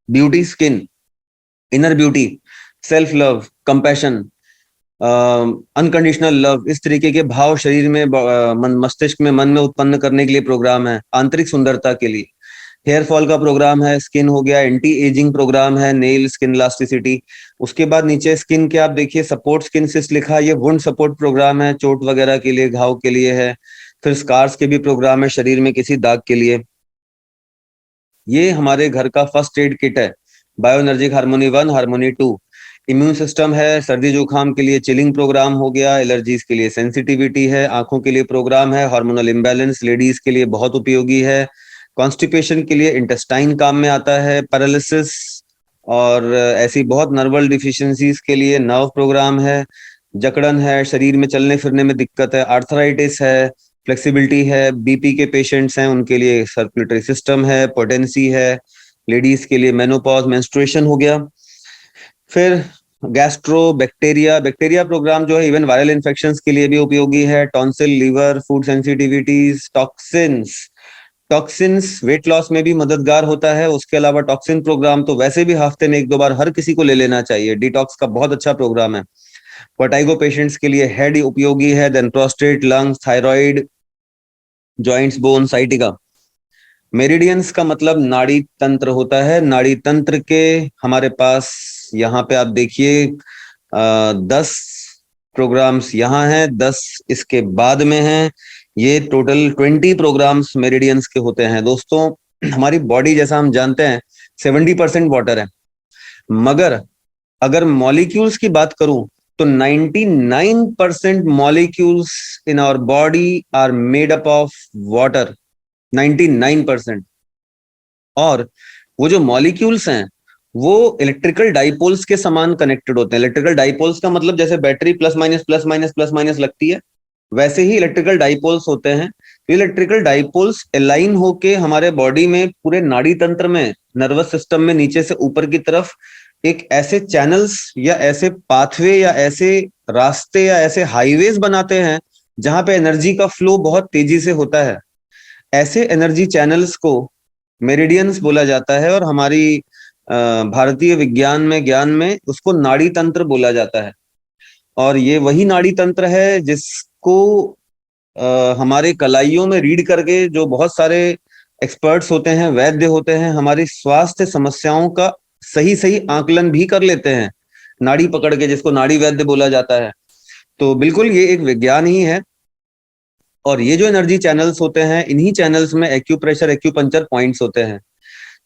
Beauty, skin, inner beauty, self love, compassion, unconditional love, इस तरीके के भाव शरीर में, मस्तिष्क में, मन में उत्पन्न करने के लिए प्रोग्राम है। आंतरिक सुंदरता के लिए हेयर फॉल का प्रोग्राम है, स्किन हो गया, एंटी एजिंग प्रोग्राम है, नेल स्किन इलास्टिसिटी। उसके बाद नीचे स्किन के आप देखिए सपोर्ट स्किन सिस्ट लिखा है, ये वुंड सपोर्ट प्रोग्राम है, चोट वगैरह के लिए, घाव के लिए है। फिर स्कार्स के भी प्रोग्राम है, शरीर में किसी दाग के लिए। ये हमारे घर का फर्स्ट एड किट है, bio energic harmony 1, harmony 2। Immune system है, सर्दी जुकाम के लिए चिलिंग प्रोग्राम हो गया, एलर्जीज के लिए सेंसिटिविटी है, आंखों के लिए प्रोग्राम है, हार्मोनल इम्बैलेंस लेडीज के लिए बहुत उपयोगी है, कॉन्स्टिपेशन के लिए इंटेस्टाइन काम में आता है, पैरालिसिस और ऐसी बहुत नर्वल डिफिशियंसीज के लिए नर्व प्रोग्राम है, जकड़न है, शरीर में चलने फिरने में दिक्कत है, आर्थराइटिस है, फ्लेक्सिबिलिटी है, बीपी के पेशेंट्स हैं उनके लिए सर्कुलेटरी सिस्टम है, पोटेंसी है, लेडीज के लिए मेनोपॉज, मेंस्ट्रुएशन हो गया। फिर गैस्ट्रो बैक्टीरिया, बैक्टीरिया प्रोग्राम जो है इवन वायरल इन्फेक्शंस के लिए भी उपयोगी है, tonsil, liver, food sensitivities, toxins. Toxins weight loss में भी मददगार होता है। उसके अलावा टॉक्सिन प्रोग्राम तो वैसे भी हफ्ते में 1-2 बार हर किसी को ले लेना चाहिए। डिटॉक्स का बहुत अच्छा प्रोग्राम है। वर्टाइगो पेशेंट्स के लिए हेड उपयोगी है, then prostate, lungs, thyroid, joints, bone, sciatica. Meridians का मतलब नाड़ी तंत्र होता है। नाड़ी तंत्र के हमारे पास यहाँ पे आप देखिए 10 प्रोग्राम्स यहाँ हैं, 10 इसके बाद में हैं। ये टोटल 20 प्रोग्राम्स मेरिडियंस के होते हैं। दोस्तों, हमारी बॉडी जैसा हम जानते हैं 70% वाटर है, मगर अगर मॉलिक्यूल्स की बात करूं तो 99% molecules in our body are made up of water, 99%। और वो जो मॉलिक्यूल्स हैं वो इलेक्ट्रिकल डाइपोल्स के समान कनेक्टेड होते हैं। इलेक्ट्रिकल डाइपोल्स का मतलब जैसे battery plus minus plus minus plus minus लगती है, वैसे ही इलेक्ट्रिकल डाइपोल्स होते हैं। तो इलेक्ट्रिकल डाइपोल्स अलाइन होके हमारे बॉडी में, पूरे नाड़ी तंत्र में, नर्वस सिस्टम में नीचे से ऊपर की तरफ एक ऐसे चैनल्स या ऐसे पाथवे या ऐसे रास्ते या ऐसे हाईवेज बनाते हैं जहां पे एनर्जी का फ्लो बहुत तेजी से होता है। ऐसे एनर्जी चैनल्स को मेरिडियंस बोला जाता है, और हमारी भारतीय विज्ञान में, ज्ञान में उसको नाड़ी तंत्र बोला जाता है। और ये वही नाड़ी तंत्र है जिसको हमारे कलाइयों में रीड करके जो बहुत सारे एक्सपर्ट्स होते हैं, वैद्य होते हैं, हमारी स्वास्थ्य समस्याओं का सही सही आकलन भी कर लेते हैं नाड़ी पकड़ के, जिसको नाड़ी वैद्य बोला जाता है। तो बिल्कुल ये एक विज्ञान ही है। और ये जो एनर्जी चैनल्स होते हैं, इन्हीं चैनल्स में एक्यूप्रेशर, एक्यूपंक्चर पॉइंट्स होते हैं।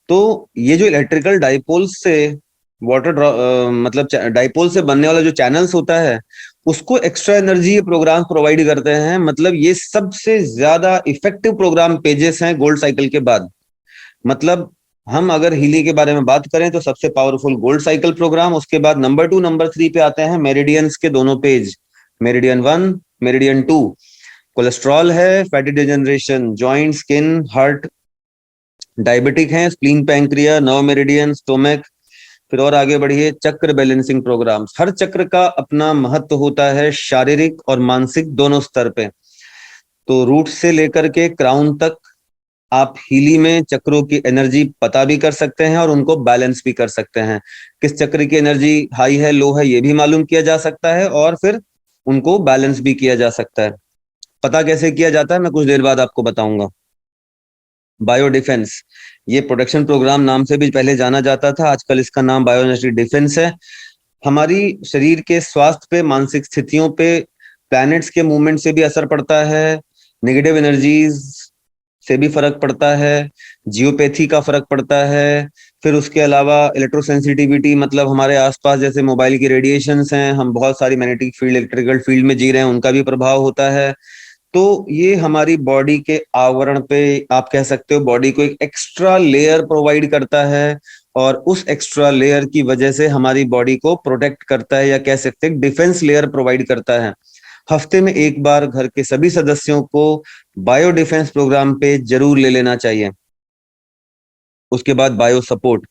तो ये जो इलेक्ट्रिकल डाइपोल्स से मतलब डाइपोल से बनने वाला जो चैनल्स होता है, उसको एक्स्ट्रा एनर्जी ये प्रोग्राम प्रोवाइड करते हैं। मतलब ये सबसे ज्यादा इफेक्टिव प्रोग्राम पेजेस हैं गोल्ड साइकिल के बाद। मतलब हम अगर हीली के बारे में बात करें तो सबसे पावरफुल गोल्ड साइकिल प्रोग्राम, उसके बाद नंबर 2, नंबर 3 पे आते हैं मेरिडियंस के दोनों पेज, मेरिडियन 1, मेरिडियन 2। कोलेस्ट्रॉल है, fatty degeneration, joint, skin, heart, diabetic है, spleen, pancreas, nerve meridian, stomach. फिर और आगे बढ़िए, चक्र बैलेंसिंग प्रोग्राम्स। हर चक्र का अपना महत्व होता है, शारीरिक और मानसिक दोनों स्तर पे। तो रूट से लेकर के क्राउन तक आप हीली में चक्रों की एनर्जी पता भी कर सकते हैं और उनको बैलेंस भी कर सकते हैं। किस चक्र की एनर्जी हाई है, लो है, ये भी मालूम किया जा सकता है, और फिर उनको बैलेंस भी किया जा सकता है। पता कैसे किया जाता है मैं कुछ देर बाद आपको बताऊंगा। बायो डिफेंस, ये प्रोटेक्शन प्रोग्राम नाम से भी पहले जाना जाता था, आजकल इसका नाम बायो एनर्जी डिफेंस है। हमारी शरीर के स्वास्थ्य पे, मानसिक स्थितियों पे, प्लैनेट्स के मूवमेंट से भी असर पड़ता है, नेगेटिव एनर्जीज से भी फर्क पड़ता है, जियोपैथी का फर्क पड़ता है। फिर उसके अलावा इलेक्ट्रोसेंसिटिविटी, मतलब हमारे आसपास जैसे मोबाइल की रेडिएशंस हैं, हम बहुत सारी मैग्नेटिक फील्ड, इलेक्ट्रिकल फील्ड में जी रहे हैं, उनका भी प्रभाव होता है। तो ये हमारी बॉडी के आवरण पे, आप कह सकते हो, बॉडी को एक एक्स्ट्रा लेयर प्रोवाइड करता है, और उस एक्स्ट्रा लेयर की वजह से हमारी बॉडी को प्रोटेक्ट करता है, या कह सकते हैं डिफेंस लेयर प्रोवाइड करता है। हफ्ते में एक बार घर के सभी सदस्यों को बायो डिफेंस प्रोग्राम पे जरूर ले लेना चाहिए। उसके बाद बायो सपोर्ट,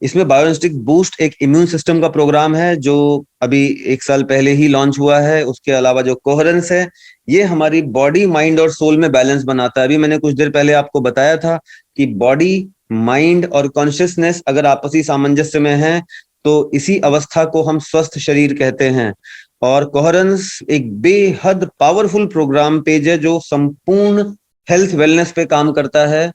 इसमें बायोइंस्टिक बूस्ट एक इम्यून सिस्टम का प्रोग्राम है जो अभी 1 साल पहले ही लॉन्च हुआ है। उसके अलावा जो कोहेरेंस है, ये हमारी बॉडी, माइंड और सोल में बैलेंस बनाता है। अभी मैंने कुछ देर पहले आपको बताया था कि बॉडी, माइंड और कॉन्शियसनेस अगर आपसी सामंजस्य में है तो इसी अवस्था को हम स्वस्थ शरीर कहते हैं। और कोहेरेंस एक बेहद पावरफुल प्रोग्राम पेज है जो संपूर्ण हेल्थ वेलनेस पे काम करता है।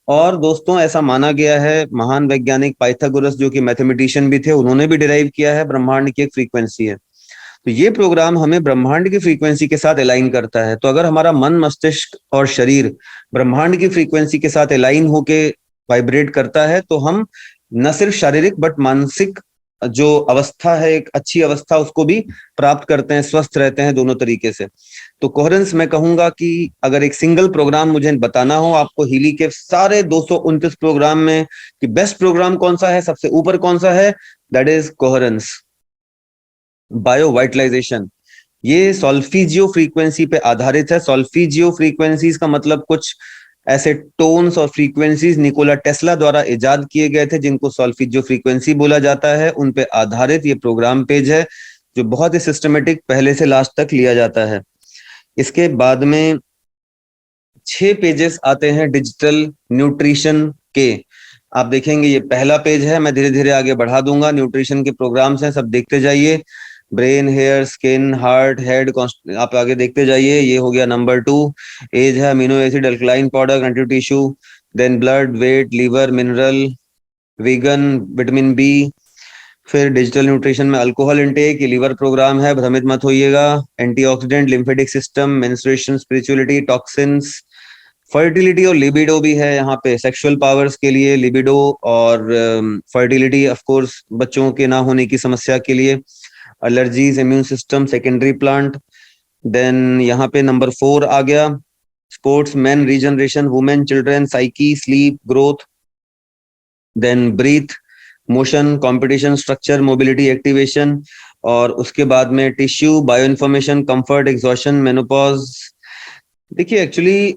और दोस्तों, ऐसा माना गया है, महान वैज्ञानिक पाइथागोरस जो कि मैथमेटिशियन भी थे, उन्होंने भी डिराइव किया है, ब्रह्मांड की एक फ्रीक्वेंसी है। तो ये प्रोग्राम हमें ब्रह्मांड की फ्रीक्वेंसी के साथ अलाइन करता है। तो अगर हमारा मन, मस्तिष्क और शरीर ब्रह्मांड की फ्रीक्वेंसी के साथ अलाइन होके वाइब्रेट करता है तो हम न सिर्फ शारीरिक बट मानसिक जो अवस्था है, एक अच्छी अवस्था, उसको भी प्राप्त करते हैं, स्वस्थ रहते हैं दोनों तरीके से। तो कोहेरेंस, मैं कहूंगा कि अगर एक सिंगल प्रोग्राम मुझे बताना हो आपको हीली के सारे 229 प्रोग्राम में कि बेस्ट प्रोग्राम कौन सा है, सबसे ऊपर कौन सा है, दैट इज कोहेरेंस। बायो वाइटलाइजेशन, ये सॉल्फिजियो फ्रीक्वेंसी पे आधारित है। सॉल्फिजियो फ्रीक्वेंसीज का मतलब कुछ ऐसे टोन्स और फ्रीक्वेंसीज निकोला टेस्ला द्वारा इजाद किए गए थे जिनको सॉल्फिजियो फ्रीक्वेंसी बोला जाता है। उन पे आधारित ये प्रोग्राम पेज है जो बहुत ही सिस्टमेटिक पहले से लास्ट तक लिया जाता है। इसके बाद में 6 पेजेस आते हैं डिजिटल न्यूट्रिशन के। आप देखेंगे ये पहला पेज है, मैं धीरे धीरे आगे बढ़ा दूंगा। न्यूट्रिशन के प्रोग्राम्स हैं, सब देखते जाइए। Brain, hair, skin, heart, head, आप आगे देखते जाइए। ये हो गया नंबर 2। एज है, amino acid, alkaline powder, connective tissue, then blood, weight, liver, mineral, vegan, vitamin b. फिर डिजिटल न्यूट्रिशन में अल्कोहल इनटेक, ये लीवर प्रोग्राम है, भ्रमित मत होइएगा। Antioxidant, lymphatic system, menstruation, spirituality, toxins, fertility और लिबिडो भी है यहाँ पे, सेक्सुअल पावर्स के लिए लिबिडो, और फर्टिलिटी ऑफ कोर्स बच्चों के ना होने की समस्या के लिए, allergies, immune system, secondary plant. Then यहाँ पे नंबर 4 आ गया, sports, man, regeneration, women, children, psyche, sleep, growth, then breath, motion, competition, structure, mobility, activation. और उसके बाद में tissue, bio information, comfort, exhaustion, menopause. देखिए, एक्चुअली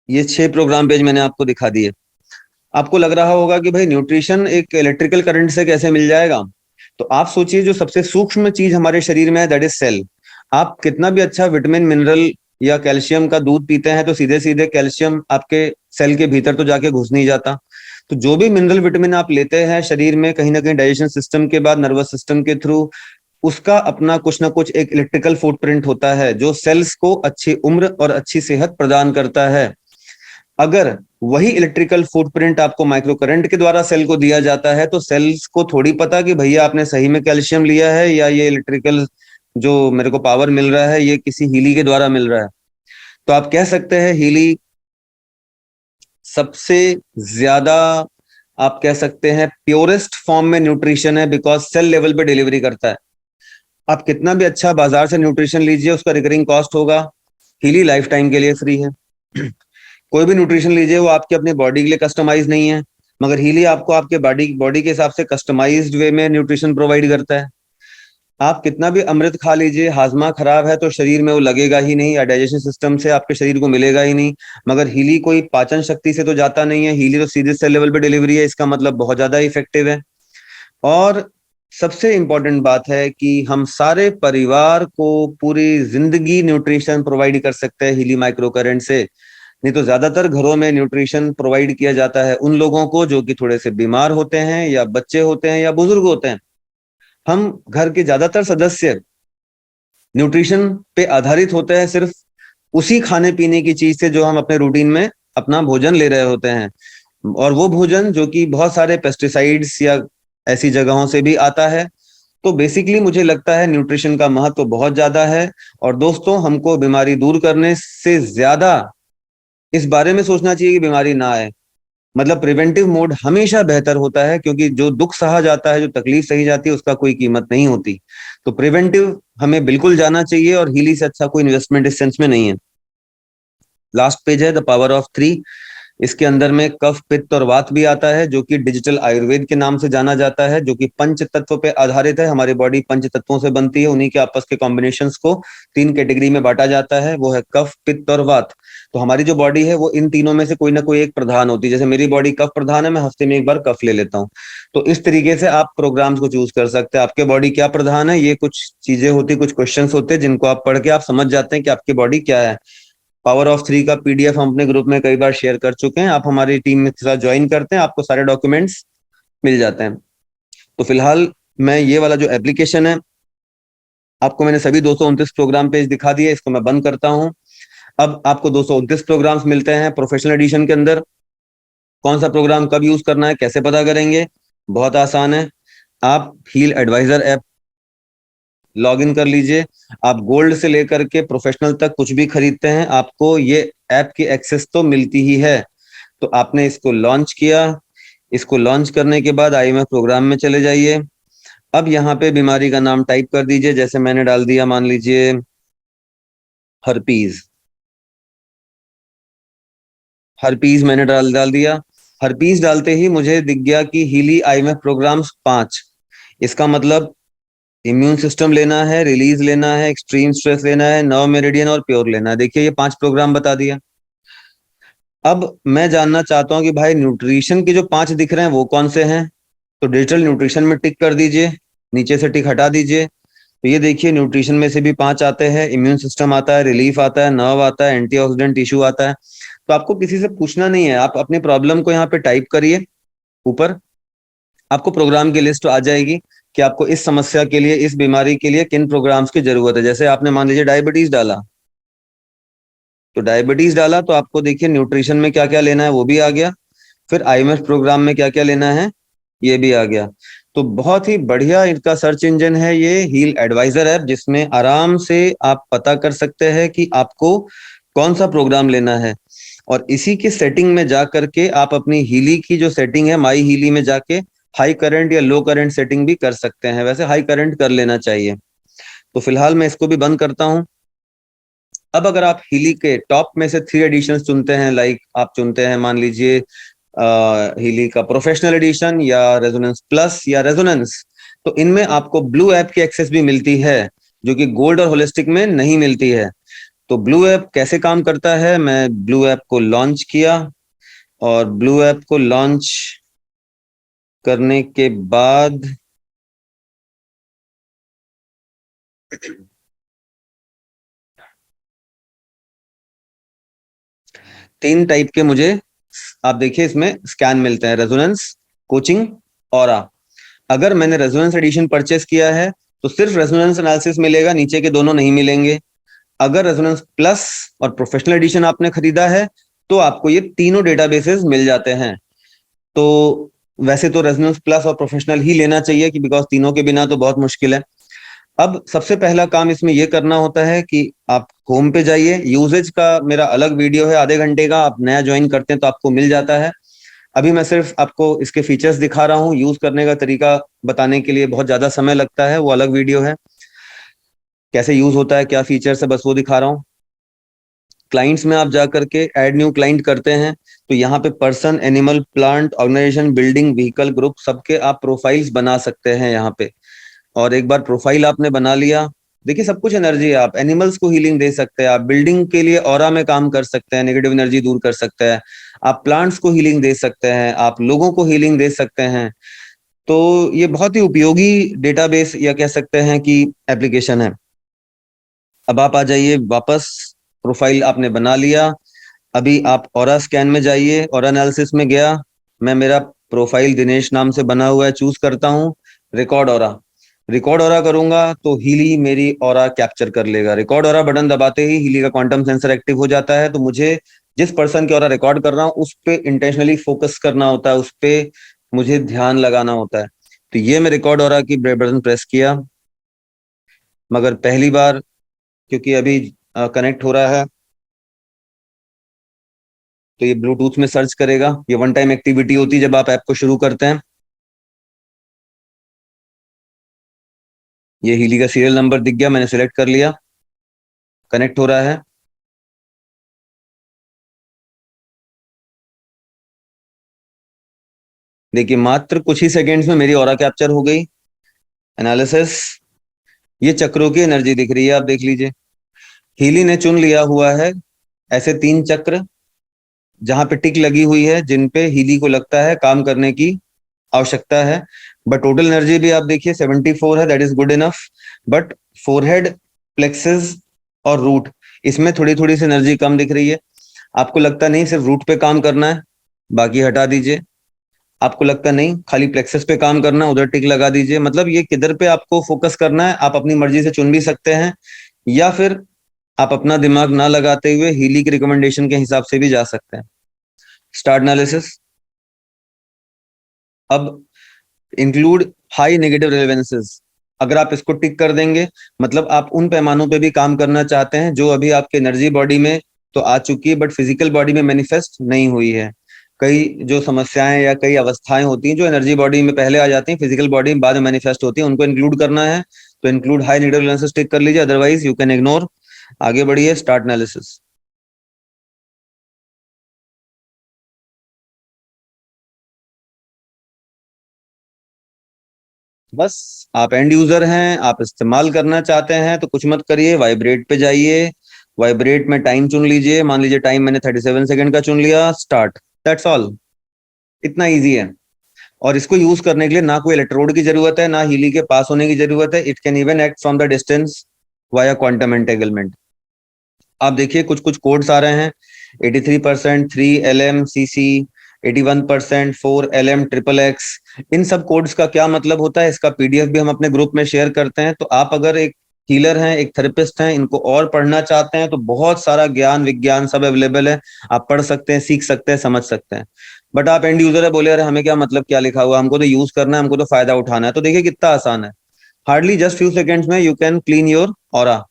ये 6 प्रोग्राम पेज मैंने आपको दिखा दिए। आपको लग रहा होगा कि भाई न्यूट्रिशन एक इलेक्ट्रिकल करंट से कैसे मिल जाएगा। तो आप सोचिए, जो सबसे सूक्ष्म चीज हमारे शरीर में है दैट इज सेल। आप कितना भी अच्छा विटामिन, मिनरल या कैल्शियम का दूध पीते हैं तो सीधे सीधे कैल्शियम आपके सेल के भीतर तो जाके घुस नहीं जाता। तो जो भी मिनरल, विटामिन आप लेते हैं शरीर में, कहीं ना कहीं डाइजेशन सिस्टम के बाद नर्वस सिस्टम के थ्रू, उसका अपना कुछ ना कुछ एक इलेक्ट्रिकल फुटप्रिंट होता है जो सेल्स को अच्छी उम्र और अच्छी सेहत प्रदान करता है। अगर वही इलेक्ट्रिकल फुटप्रिंट आपको माइक्रो करंट के द्वारा सेल को दिया जाता है तो सेल्स को थोड़ी पता कि भैया आपने सही में कैल्शियम लिया है या ये इलेक्ट्रिकल जो मेरे को पावर मिल रहा है ये किसी हीली के द्वारा मिल रहा है। तो आप कह सकते हैं हीली सबसे ज्यादा, आप कह सकते हैं प्योरेस्ट फॉर्म में न्यूट्रिशन है, बिकॉज सेल लेवल पे डिलीवरी करता है। आप कितना भी अच्छा बाजार से न्यूट्रिशन लीजिए, उसका रिकरिंग कॉस्ट होगा। हीली लाइफ टाइम के लिए फ्री है। कोई भी न्यूट्रिशन लीजिए, वो आपकी अपनी बॉडी के लिए कस्टमाइज नहीं है, मगर हीली आपको आपके बॉडी के हिसाब से कस्टमाइज्ड वे में न्यूट्रिशन प्रोवाइड करता है। आप कितना भी अमृत खा लीजिए, हाजमा खराब है तो शरीर में वो लगेगा ही नहीं, या डाइजेशन सिस्टम से आपके शरीर को मिलेगा ही नहीं। मगर हीली कोई पाचन शक्ति से तो जाता नहीं है, हीली तो सीधे सेल लेवल पे डिलीवरी है, इसका मतलब बहुत ज्यादा इफेक्टिव है। और सबसे इंपॉर्टेंट बात है कि हम सारे परिवार को पूरी जिंदगी न्यूट्रिशन प्रोवाइड कर सकते हैं हीली माइक्रो करंट से। नहीं तो ज्यादातर घरों में न्यूट्रिशन प्रोवाइड किया जाता है उन लोगों को जो कि थोड़े से बीमार होते हैं, या बच्चे होते हैं, या बुजुर्ग होते हैं। हम घर के ज्यादातर सदस्य न्यूट्रिशन पे आधारित होते हैं सिर्फ उसी खाने पीने की चीज से जो हम अपने रूटीन में अपना भोजन ले रहे होते हैं, और वो भोजन जो कि बहुत सारे पेस्टिसाइड्स या ऐसी जगहों से भी आता है। तो बेसिकली मुझे लगता है न्यूट्रिशन का महत्व बहुत ज्यादा है। और दोस्तों, हमको बीमारी दूर करने से ज्यादा इस बारे में सोचना चाहिए कि बीमारी ना आए। मतलब प्रिवेंटिव मोड हमेशा बेहतर होता है, क्योंकि जो दुख सहा जाता है, जो तकलीफ सही जाती है, उसका कोई कीमत नहीं होती। तो प्रिवेंटिव हमें बिल्कुल जाना चाहिए, और हीली से अच्छा कोई इन्वेस्टमेंट इस सेंस में नहीं है। लास्ट पेज है द पावर ऑफ थ्री। इसके अंदर में कफ, पित्त और वात भी आता है, जो कि डिजिटल आयुर्वेद के नाम से जाना जाता है, जो कि पंच तत्व पे आधारित है। हमारी बॉडी पंच तत्वों से बनती है, उन्हीं के आपस के कॉम्बिनेशंस को 3 कैटेगरी में बांटा जाता है, वो है कफ, पित्त और वात। तो हमारी जो बॉडी है वो इन तीनों में से कोई ना कोई एक प्रधान होती है। जैसे मेरी बॉडी कफ प्रधान है, मैं हफ्ते में एक बार कफ ले लेता हूँ। तो इस तरीके से आप प्रोग्राम्स को चूज कर सकते हैं। आपके बॉडी क्या प्रधान है, ये कुछ चीजें होती, कुछ क्वेश्चंस होते हैं जिनको आप पढ़ के आप समझ जाते हैं कि आपकी बॉडी क्या है। पावर ऑफ थ्री का पीडीएफ हम अपने ग्रुप में कई बार शेयर कर चुके हैं। आप हमारी टीम में साथ ज्वाइन करते हैं, आपको सारे डॉक्यूमेंट्स मिल जाते हैं। तो फिलहाल मैं ये वाला जो एप्लीकेशन है, आपको मैंने सभी 229 प्रोग्राम पेज दिखा दिए, इसको मैं बंद करता हूं। अब आपको 229 प्रोग्राम्स मिलते हैं प्रोफेशनल एडिशन के अंदर। कौन सा प्रोग्राम कब यूज करना है, कैसे पता करेंगे? बहुत आसान है। आप heal advisor app log in कर लीजिए। आप गोल्ड से लेकर के प्रोफेशनल तक कुछ भी खरीदते हैं, आपको ये ऐप की एक्सेस तो मिलती ही है। तो आपने इसको लॉन्च किया। इसको लॉन्च करने के बाद आईएमएफ प्रोग्राम में चले जाइए। अब यहाँ पे बीमारी का नाम टाइप कर दीजिए, जैसे मैंने डाल दिया, मान लीजिए हर्पीज। हर्पीज मैंने डाल डाल दिया। हर्पीज डालते ही मुझे दिख गया कि हीली आईएमएफ प्रोग्राम्स 5। इसका मतलब इम्यून सिस्टम लेना है, रिलीज लेना है, एक्सट्रीम स्ट्रेस लेना है, नर्व मेरिडियन और प्योर लेना है। देखिए ये 5 प्रोग्राम बता दिया। अब मैं जानना चाहता हूँ कि भाई न्यूट्रिशन के जो 5 दिख रहे हैं वो कौन से हैं। तो डिजिटल न्यूट्रिशन में टिक कर दीजिए, नीचे से टिक हटा दीजिए। तो ये देखिए न्यूट्रिशन में से भी 5 आते हैं, इम्यून सिस्टम आता है, रिलीफ आता है, नर्व आता है, एंटीऑक्सीडेंट टिश्यू आता है। तो आपको किसी से पूछना नहीं है, आप अपनी प्रॉब्लम को यहाँ पे टाइप करिए। ऊपर आपको प्रोग्राम की लिस्ट आ जाएगी कि आपको इस समस्या के लिए, इस बीमारी के लिए किन प्रोग्राम्स की जरूरत है। जैसे आपने मान लीजिए डायबिटीज डाला, तो डायबिटीज डाला तो आपको देखिए न्यूट्रिशन में क्या क्या लेना है वो भी आ गया। फिर आईएमएफ प्रोग्राम में क्या क्या लेना है ये भी आ गया। तो बहुत ही बढ़िया इनका सर्च इंजन है ये हील एडवाइजर ऐप, जिसमें आराम से आप पता कर सकते हैं कि आपको कौन सा प्रोग्राम लेना है। और इसी की सेटिंग में जा करके आप अपनी हीली की जो सेटिंग है, माई हीली में जाके हाई करंट या लो करंट सेटिंग भी कर सकते हैं। वैसे हाई करंट कर लेना चाहिए। तो फिलहाल मैं इसको भी बंद करता हूं। अब अगर आप हीली के टॉप में से 3 एडिशंस चुनते हैं, लाइक आप चुनते हैं मान लीजिए हीली का प्रोफेशनल एडिशन या रेजोनेंस प्लस या रेजोनेंस, तो इनमें आपको ब्लू ऐप की एक्सेस भी मिलती है, जो कि गोल्ड और होलिस्टिक में नहीं मिलती है। तो ब्लू ऐप कैसे काम करता है, मैं ब्लू ऐप को लॉन्च किया, और ब्लू ऐप को लॉन्च करने के बाद 3 टाइप के मुझे, आप देखिए इसमें स्कैन मिलते हैं, रेजोनेंस, कोचिंग, ऑरा। अगर मैंने रेजोनेंस एडिशन परचेस किया है तो सिर्फ रेजोनेंस एनालिसिस मिलेगा, नीचे के दोनों नहीं मिलेंगे। अगर रेजोनेंस प्लस और प्रोफेशनल एडिशन आपने खरीदा है तो आपको ये तीनों डेटाबेसेस मिल जाते हैं। तो वैसे तो रेजोनेंस प्लस और प्रोफेशनल ही लेना चाहिए, कि बिकॉज तीनों के बिना तो बहुत मुश्किल है। अब सबसे पहला काम इसमें यह करना होता है कि आप होम पे जाइए। यूजेज का मेरा अलग वीडियो है आधे घंटे का, आप नया ज्वाइन करते हैं तो आपको मिल जाता है। अभी मैं सिर्फ आपको इसके फीचर्स दिखा रहा हूँ, यूज करने का तरीका बताने के लिए बहुत ज्यादा समय लगता है, वो अलग वीडियो है। कैसे यूज होता है, क्या फीचर्स है, बस वो दिखा रहा हूँ। क्लाइंट्स में आप जा करके ऐड न्यू क्लाइंट करते हैं, तो यहाँ पे person, animal, plant, organization, building, vehicle, group, सबके आप प्रोफाइल्स बना सकते हैं यहाँ पे। और एक बार प्रोफाइल आपने बना लिया, देखिए सब कुछ एनर्जी है। आप एनिमल्स को हीलिंग दे सकते हैं, आप बिल्डिंग के लिए ऑरा में काम कर सकते हैं, नेगेटिव एनर्जी दूर कर सकते हैं, आप प्लांट्स को हीलिंग दे सकते हैं, आप लोगों को हीलिंग दे सकते हैं। तो ये बहुत ही उपयोगी डेटाबेस या कह सकते हैं कि एप्लीकेशन है। अब आप आ जाइए वापस, प्रोफाइल आपने बना लिया। अभी आप ऑरा स्कैन में जाइए, ऑरा एनालिसिस में गया, मैं मेरा प्रोफाइल दिनेश नाम से बना हुआ है, चूज करता हूँ रिकॉर्ड ऑरा। रिकॉर्ड ऑरा करूंगा तो हीली मेरी ऑरा कैप्चर कर लेगा। रिकॉर्ड ऑरा बटन दबाते ही हीली का क्वांटम सेंसर एक्टिव हो जाता है। तो मुझे जिस पर्सन की ऑरा रिकॉर्ड कर रहा हूँ उस पे इंटेंशनली फोकस करना होता है, उस पे मुझे ध्यान लगाना होता है। तो ये मैं रिकॉर्ड ऑरा की बटन प्रेस किया, मगर पहली बार क्योंकि अभी कनेक्ट हो रहा है तो ये ब्लूटूथ में सर्च करेगा। ये वन टाइम एक्टिविटी होती है जब आप ऐप को शुरू करते हैं। ये हीली का सीरियल नंबर दिख गया, मैंने सिलेक्ट कर लिया, कनेक्ट हो रहा है। देखिए मात्र कुछ ही सेकेंड्स में मेरी ऑरा कैप्चर हो गई। एनालिसिस, ये चक्रों की एनर्जी दिख रही है, आप देख लीजिए। हीली ने चुन लिया हुआ है ऐसे 3 चक्र जहां पे टिक लगी हुई है, जिन पे हीली को लगता है काम करने की आवश्यकता है। बट टोटल एनर्जी भी आप देखिए 74 है, that is good enough. But forehead, plexus और रूट, इसमें थोड़ी थोड़ी सी एनर्जी कम दिख रही है। आपको लगता नहीं सिर्फ रूट पे काम करना है, बाकी हटा दीजिए। आपको लगता नहीं खाली प्लेक्सस पे काम करना है, उधर टिक लगा दीजिए। मतलब ये किधर पे आपको फोकस करना है आप अपनी मर्जी से चुन भी सकते हैं, या फिर आप अपना दिमाग ना लगाते हुए हीली की रिकमेंडेशन के हिसाब से भी जा सकते हैं। Start analysis. अब इंक्लूड हाई नेगेटिव रेलेवेंसेस, अगर आप इसको टिक कर देंगे मतलब आप उन पैमानों पे भी काम करना चाहते हैं जो अभी आपके एनर्जी बॉडी में तो आ चुकी है बट फिजिकल बॉडी में मैनिफेस्ट नहीं हुई है। कई जो समस्याएं या कई अवस्थाएं होती हैं जो एनर्जी बॉडी में पहले आ जाती हैं, फिजिकल बॉडी में बाद में मैनिफेस्ट होती हैं, उनको इंक्लूड करना है तो इंक्लूड हाई नेगेटिव रेलेवेंसेस टिक कर लीजिए, अदरवाइज यू कैन इग्नोर। आगे बढ़िए, स्टार्ट एनालिसिस। बस आप एंड यूजर हैं, आप इस्तेमाल करना चाहते हैं तो कुछ मत करिए, वाइब्रेट पे जाइए। वाइब्रेट में टाइम चुन लीजिए, मान लीजिए टाइम मैंने 37 सेकंड का चुन लिया, स्टार्ट, दैट्स ऑल। इतना इजी है। और इसको यूज करने के लिए ना कोई इलेक्ट्रोड की जरूरत है, ना हीली के पास होने की जरूरत है। It can even act from the distance via quantum entanglement. आप देखिए कुछ कुछ कोड्स आ रहे हैं, 83% 3 LM CC, 81% 4 LM triple x. इन सब कोड्स का क्या मतलब होता है, इसका पीडीएफ भी हम अपने ग्रुप में शेयर करते हैं। तो आप अगर एक हीलर हैं, एक थेरेपिस्ट हैं, इनको और पढ़ना चाहते हैं तो बहुत सारा ज्ञान विज्ञान सब अवेलेबल है, आप पढ़ सकते हैं, सीख सकते हैं, समझ सकते हैं। बट आप एंड यूजर है, बोले अरे हमें क्या मतलब क्या लिखा हुआ, हमको तो यूज करना है, हमको तो फायदा उठाना है। तो देखिए कितना आसान है, हार्डली जस्ट फ्यू सेकेंड्स में you can clean your aura.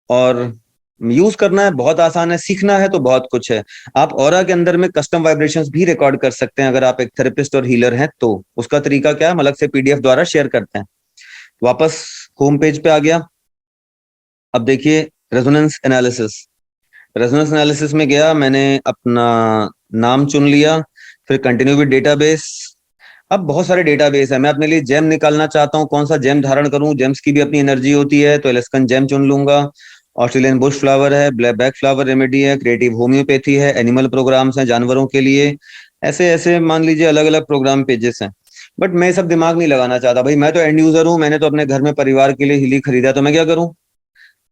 और यूज करना है बहुत आसान है, सीखना है तो बहुत कुछ है। आप ऑरा के अंदर में कस्टम वाइब्रेशंस भी रिकॉर्ड कर सकते हैं अगर आप एक थेरेपिस्ट और हीलर हैं तो। उसका तरीका क्या है, हम अलग से पीडीएफ द्वारा शेयर करते हैं। वापस होम पेज पे आ गया। अब देखिए रेजोनेंस एनालिसिस। रेजोनेंस एनालिसिस में गया, मैंने अपना नाम चुन लिया, फिर कंटिन्यू विद डेटाबेस। अब बहुत सारे डेटाबेस है, मैं अपने लिए जेम निकालना चाहता हूँ, कौन सा जेम धारण करूं, जेम्स की भी अपनी एनर्जी होती है, तो एलेस्कन जेम चुन लूंगा। ऑस्ट्रेलियन बुश फ्लावर है, ब्लैक बैक फ्लावर रेमेडी है, क्रिएटिव होम्योपैथी है, एनिमल प्रोग्राम्स हैं जानवरों के लिए। ऐसे ऐसे मान लीजिए अलग अलग प्रोग्राम पेजेस हैं। बट मैं सब दिमाग नहीं लगाना चाहता भाई, मैं तो एंड यूजर हूँ, मैंने तो अपने घर में परिवार के लिए हिली खरीदा, तो मैं क्या करूँ।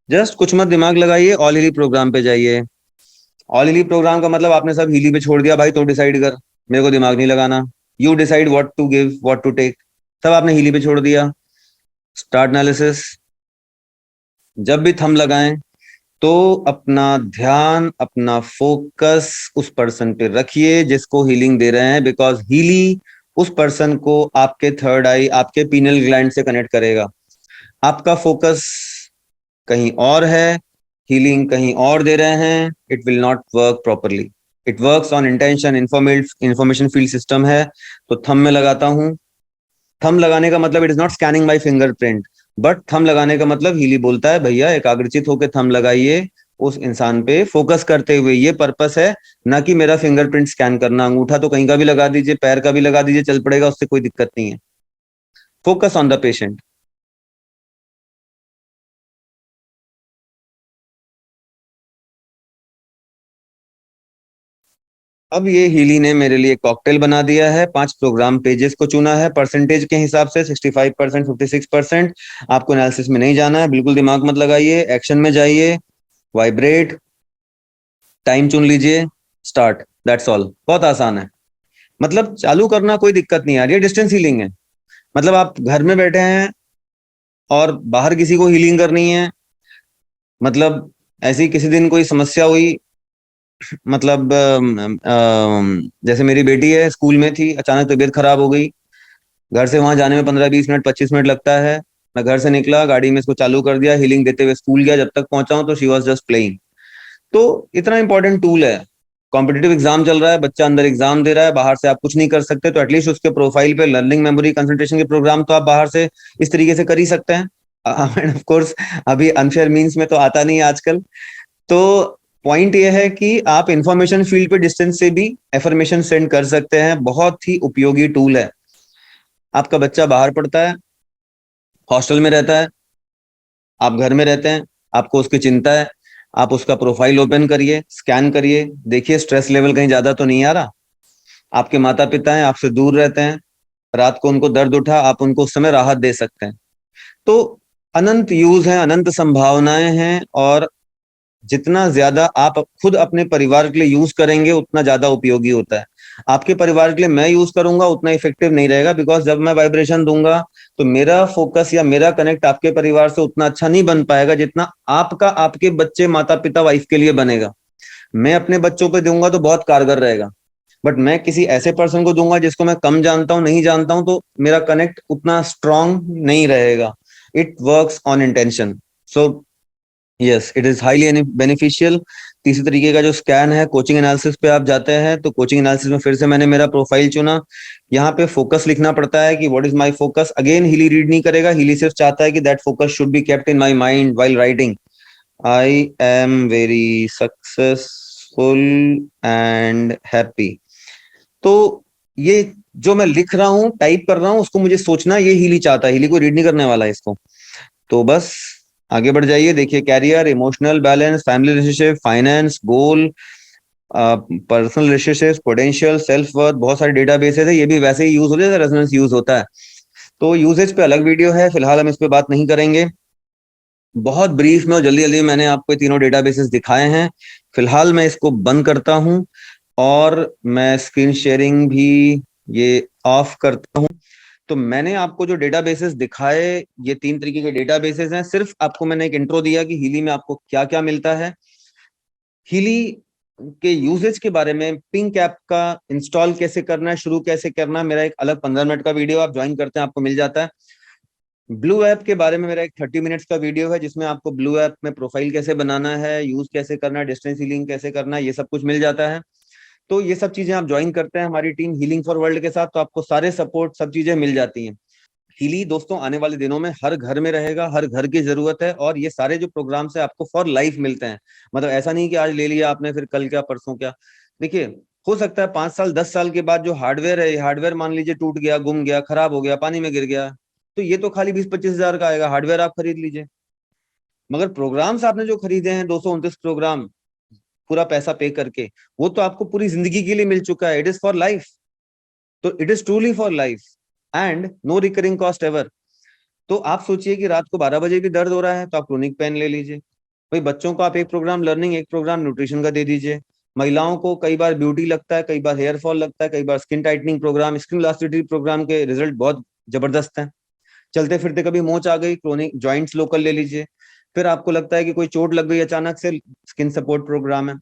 जस्ट कुछ मत दिमाग लगाइए, ऑल हिली प्रोग्राम पे जाइए। ऑल हिली प्रोग्राम का मतलब आपने सब हिली पे छोड़ दिया, भाई तो डिसाइड कर, मेरे को दिमाग नहीं लगाना। You decide what to give what to take, सब आपने हिली पे छोड़ दिया। Start analysis. जब भी थंब लगाएं तो अपना ध्यान, अपना फोकस उस पर्सन पे रखिए जिसको हीलिंग दे रहे हैं, बिकॉज हीली उस पर्सन को आपके थर्ड आई, आपके पीनल ग्लैंड से कनेक्ट करेगा। आपका फोकस कहीं और है, हीलिंग कहीं और दे रहे हैं, it will not work properly. It works on intention, information field system है। तो थंब में लगाता हूं। थंब लगाने का मतलब it is not scanning my fingerprint, but thumb लगाने का मतलब हीली बोलता है भैया एकाग्रचित होकर थंब लगाइए उस इंसान पे फोकस करते हुए, ये पर्पस है, ना कि मेरा फिंगरप्रिंट स्कैन करना। अंगूठा तो कहीं का भी लगा दीजिए, पैर का भी लगा दीजिए, चल पड़ेगा, उससे कोई दिक्कत नहीं है। Focus on the patient. अब ये हीली ने मेरे लिए कॉकटेल बना दिया है, 5 प्रोग्राम पेजेस को चुना है परसेंटेज के हिसाब से, 65%, 56%। आपको एनालिसिस में नहीं जाना है, बिल्कुल दिमाग मत लगाइए, एक्शन में जाइए। वाइब्रेट, टाइम चुन लीजिए, स्टार्ट, दैट्स ऑल। बहुत आसान है, मतलब चालू करना कोई दिक्कत नहीं आ रही है, डिस्टेंस हीलिंग है। मतलब आप घर में बैठे हैं और बाहर किसी को हीलिंग करनी है, मतलब ऐसी किसी दिन कोई समस्या हुई, मतलब जैसे मेरी बेटी है, स्कूल में थी, अचानक तबीयत खराब हो गई, घर से वहां जाने में 15-20 मिनट 25 मिनट लगता है। मैं घर से निकला, गाड़ी में इसको चालू कर दिया, हीलिंग देते हुए स्कूल गया, जब तक पहुंचा हूं तो शी वॉज जस्ट प्लेइंग। तो इतना इंपॉर्टेंट टूल है। कॉम्पिटेटिव एग्जाम चल रहा है, बच्चा अंदर एग्जाम दे रहा है, बाहर से आप कुछ नहीं कर सकते, तो एटलीस्ट उसके प्रोफाइल पे लर्निंग, मेमोरी, कंसंट्रेशन के प्रोग्राम तो आप बाहर से इस तरीके से कर ही सकते हैं। एंड ऑफ कोर्स अभी अनफेयर मीन्स में तो आता नहीं है आजकल। तो पॉइंट ये है कि आप इंफॉर्मेशन फील्ड पे डिस्टेंस से भी एफर्मेशन सेंड कर सकते हैं। बहुत ही उपयोगी टूल है। आपका बच्चा बाहर पढ़ता है, हॉस्टल में रहता है, आप घर में रहते हैं, आपको उसकी चिंता है, आप उसका प्रोफाइल ओपन करिए, स्कैन करिए, देखिए स्ट्रेस लेवल कहीं ज्यादा तो नहीं आ रहा। आपके माता पिता हैं, आपसे दूर रहते हैं, रात को उनको दर्द उठा, आप उनको उस समय राहत दे सकते हैं। तो अनंत यूज हैं, अनंत संभावनाएं हैं, और जितना ज्यादा आप खुद अपने परिवार के लिए यूज करेंगे उतना ज्यादा उपयोगी होता है। आपके परिवार के लिए मैं यूज करूंगा उतना इफेक्टिव नहीं रहेगा, बिकॉज जब मैं वाइब्रेशन दूंगा तो मेरा फोकस या मेरा कनेक्ट आपके परिवार से उतना अच्छा नहीं बन पाएगा जितना आपका आपके बच्चे, माता पिता, वाइफ के लिए बनेगा। मैं अपने बच्चों पे दूंगा तो बहुत कारगर रहेगा, बट मैं किसी ऐसे पर्सन को दूंगा जिसको मैं कम जानता हूं, नहीं जानता हूं, तो मेरा कनेक्ट उतना स्ट्रांग नहीं रहेगा। It works on intention. So yes, it is highly beneficial. तीसरी तरीके का जो स्कैन है, कोचिंग एनालिसिस पे आप जाते हैं तो कोचिंग एनालिसिस में फिर से मैंने मेरा प्रोफाइल चुना। यहाँ पे फोकस लिखना पड़ता है कि what is my focus. Again Healy read नहीं करेगा, हीली सिर्फ चाहता है कि that focus should be kept in my mind while writing. I am very successful and happy. तो ये जो मैं लिख रहा हूँ, टाइप कर रहा हूँ, उसको मुझे सोचना, ये हीली चाहता है। हीली को रीड नहीं करने वाला है इसको। तो बस आगे बढ़ जाइए, देखिए career, emotional balance, family relationship, finance, goal, personal relationship, potential, self worth, बहुत सारे डेटाबेसेस है। ये भी वैसे ही यूज होते हैं, रेजोनेंस यूज होता है। तो यूजेज पे अलग वीडियो है, फिलहाल हम इस पे बात नहीं करेंगे। बहुत ब्रीफ में और जल्दी जल्दी मैंने आपको ये तीनों डेटाबेसेस दिखाए हैं। फिलहाल मैं इसको बंद करता हूं और मैं स्क्रीन शेयरिंग भी ये ऑफ करता हूं। तो मैंने आपको जो डेटाबेसेस दिखाए, ये तीन तरीके के डेटाबेसेस हैं। सिर्फ आपको मैंने एक इंट्रो दिया कि हीली में आपको क्या क्या मिलता है। हीली के यूजेज के बारे में, पिंक ऐप का इंस्टॉल कैसे करना है, शुरू कैसे करना है, मेरा एक अलग 15 मिनट का वीडियो आप ज्वाइन करते हैं आपको मिल जाता है। ब्लू ऐप के बारे में मेरा एक 30 मिनट्स का वीडियो है जिसमें आपको ब्लू ऐप में प्रोफाइल कैसे बनाना है, यूज कैसे करना है, डिस्टेंस हीलिंग कैसे करना है, ये सब कुछ मिल जाता है। तो ये सब चीजें आप ज्वाइन करते हैं हमारी टीम हीलिंग फॉर वर्ल्ड के साथ, तो आपको सारे सपोर्ट, सब चीजें मिल जाती हैं। हीली दोस्तों आने वाले दिनों में हर घर में रहेगा, हर घर की जरूरत है, और ये सारे जो प्रोग्राम्स है आपको फॉर लाइफ मिलते हैं। मतलब ऐसा नहीं कि आज ले लिया आपने फिर कल क्या परसों क्या। देखिए, हो सकता है 5 साल 10 साल के बाद जो हार्डवेयर है, हार्डवेयर मान लीजिए टूट गया, गुम गया, खराब हो गया, पानी में गिर गया, तो ये तो खाली 20-25 हजार का आएगा, हार्डवेयर आप खरीद लीजिए। मगर प्रोग्राम्स आपने जो खरीदे हैं, 229 प्रोग्राम पूरा पैसा पे करके, वो तो आपको पूरी जिंदगी के लिए मिल चुका है। It is for life. तो it is truly for life and no recurring cost ever. तो आप सोचिए कि रात को 12 बजे भी दर्द हो रहा है तो आप क्रोनिक पेन ले लीजिए। भाई बच्चों को आप एक प्रोग्राम लर्निंग, एक प्रोग्राम न्यूट्रिशन का दे दीजिए। महिलाओं को कई बार ब्यूटी लगता है, कई बार हेयर फॉल लगता है, कई बार skin tightening program, skin elasticity program के रिजल्ट बहुत जबरदस्त हैं। चलते फिरते कभी मोच आ गई, क्रोनिक जॉइंट्स लोकल ले लीजिए। फिर आपको लगता है कि कोई चोट लग गई अचानक से, स्किन सपोर्ट प्रोग्राम है।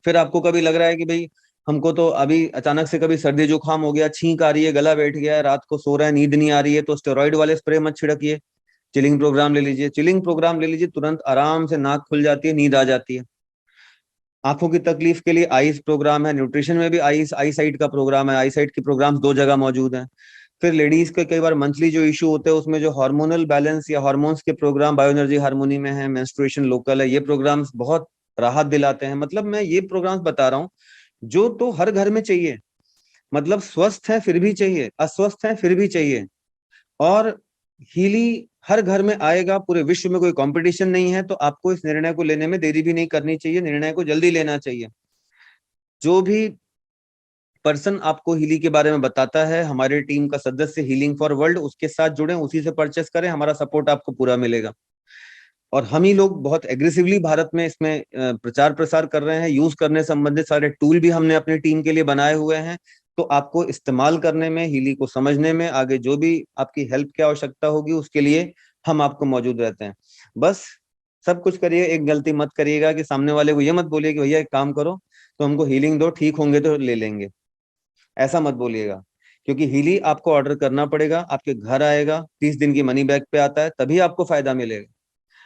फिर आपको कभी लग रहा है कि भाई हमको तो अभी अचानक से कभी सर्दी जुकाम हो गया, छींक आ रही है, गला बैठ गया है, रात को सो रहे हैं, नींद नहीं आ रही है, तो स्टेरॉइड वाले स्प्रे मत छिड़किए, चिलिंग प्रोग्राम ले लीजिए। चिलिंग प्रोग्राम ले लीजिए, तुरंत आराम से नाक खुल जाती है, नींद आ जाती है। आंखों की तकलीफ के लिए आईज प्रोग्राम है, न्यूट्रिशन में भी आई साइट का प्रोग्राम है, आई साइट के प्रोग्राम्स 2 जगह मौजूद हैं। फिर लेडीज के कई बार मंथली जो इशू होते हैं उसमें जो हार्मोनल बैलेंस या हार्मोन्स के प्रोग्राम, बायो एनर्जी हार्मोनी में है, मेंस्ट्रुएशन लोकल है, ये प्रोग्राम्स बहुत राहत दिलाते हैं। मतलब मैं ये प्रोग्राम्स बता रहा हूँ जो तो हर घर में चाहिए। मतलब स्वस्थ है फिर भी चाहिए, अस्वस्थ है फिर भी चाहिए। और हीली हर घर में आएगा, पूरे विश्व में कोई कंपटीशन नहीं है, तो आपको इस निर्णय को लेने में देरी भी नहीं करनी चाहिए, निर्णय को जल्दी लेना चाहिए। जो भी पर्सन आपको हीली के बारे में बताता है, हमारे टीम का सदस्य हीलिंग फॉर वर्ल्ड, उसके साथ जुड़े, उसी से परचेस करें, हमारा सपोर्ट आपको पूरा मिलेगा। और हम ही लोग बहुत एग्रेसिवली भारत में इसमें प्रचार प्रसार कर रहे हैं। यूज करने संबंधित सारे टूल भी हमने अपनी टीम के लिए बनाए हुए हैं। तो आपको इस्तेमाल करने में, हीली को समझने में, आगे जो भी आपकी हेल्प की आवश्यकता होगी उसके लिए हम आपको मौजूद रहते हैं। बस सब कुछ करिए, एक गलती मत करिएगा कि सामने वाले को ये मत बोलिए कि भैया एक काम करो तो हमको हीलिंग दो, ठीक होंगे तो ले लेंगे। ऐसा मत बोलिएगा, क्योंकि हीली आपको ऑर्डर करना पड़ेगा, आपके घर आएगा, 30 दिन की मनी बैक पे आता है, तभी आपको फायदा मिलेगा।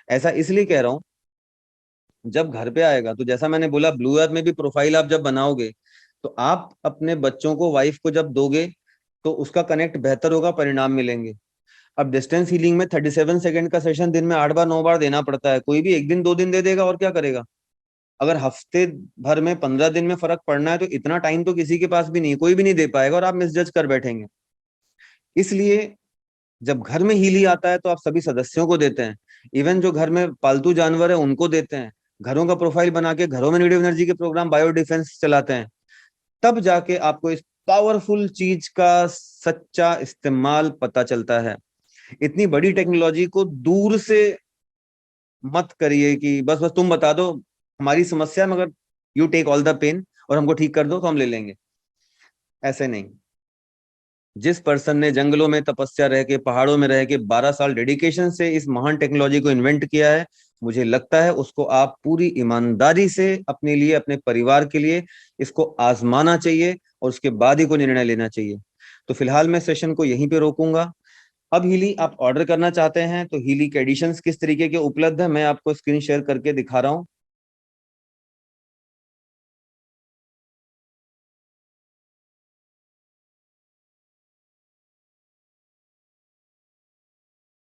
ऐसा इसलिए कह रहा हूं, जब घर पे आएगा तो जैसा मैंने बोला, ब्लू ऐप में भी प्रोफाइल आप जब बनाओगे तो आप अपने बच्चों को, वाइफ को जब दोगे तो उसका कनेक्ट बेहतर होगा, परिणाम मिलेंगे। अब डिस्टेंस हीलिंग में 37 सेकंड का सेशन दिन में 8 बार 9 बार देना पड़ता है। कोई भी एक दिन 2 दिन दे देगा और क्या करेगा। अगर हफ्ते भर में 15 दिन में फर्क पड़ना है तो इतना टाइम तो किसी के पास भी नहीं, कोई भी नहीं दे पाएगा, और आप मिसजज कर बैठेंगे। इसलिए जब घर में हीली आता है तो आप सभी सदस्यों को देते हैं, इवन जो घर में पालतू जानवर है उनको देते हैं, घरों का प्रोफाइल बना के घरों में नेगेटिव एनर्जी के प्रोग्राम बायो डिफेंस चलाते हैं, तब जाके आपको इस पावरफुल चीज का सच्चा इस्तेमाल पता चलता है। इतनी बड़ी टेक्नोलॉजी को दूर से मत करिए कि बस बस तुम बता दो हमारी समस्या, मगर you take all the pain और हमको ठीक कर दो तो हम ले लेंगे, ऐसे नहीं। जिस पर्सन ने जंगलों में तपस्या रह के, पहाड़ों में रह के 12 साल डेडिकेशन से इस महान टेक्नोलॉजी को इन्वेंट किया है, मुझे लगता है उसको आप पूरी ईमानदारी से अपने लिए, अपने परिवार के लिए इसको आजमाना चाहिए और उसके बाद ही कोई निर्णय लेना चाहिए। तो फिलहाल मैं सेशन को यहीं पे रोकूंगा। अब हीली आप ऑर्डर करना चाहते हैं तो हीली के एडिशंस किस तरीके के उपलब्ध है मैं आपको स्क्रीन शेयर करके दिखा रहा हूँ।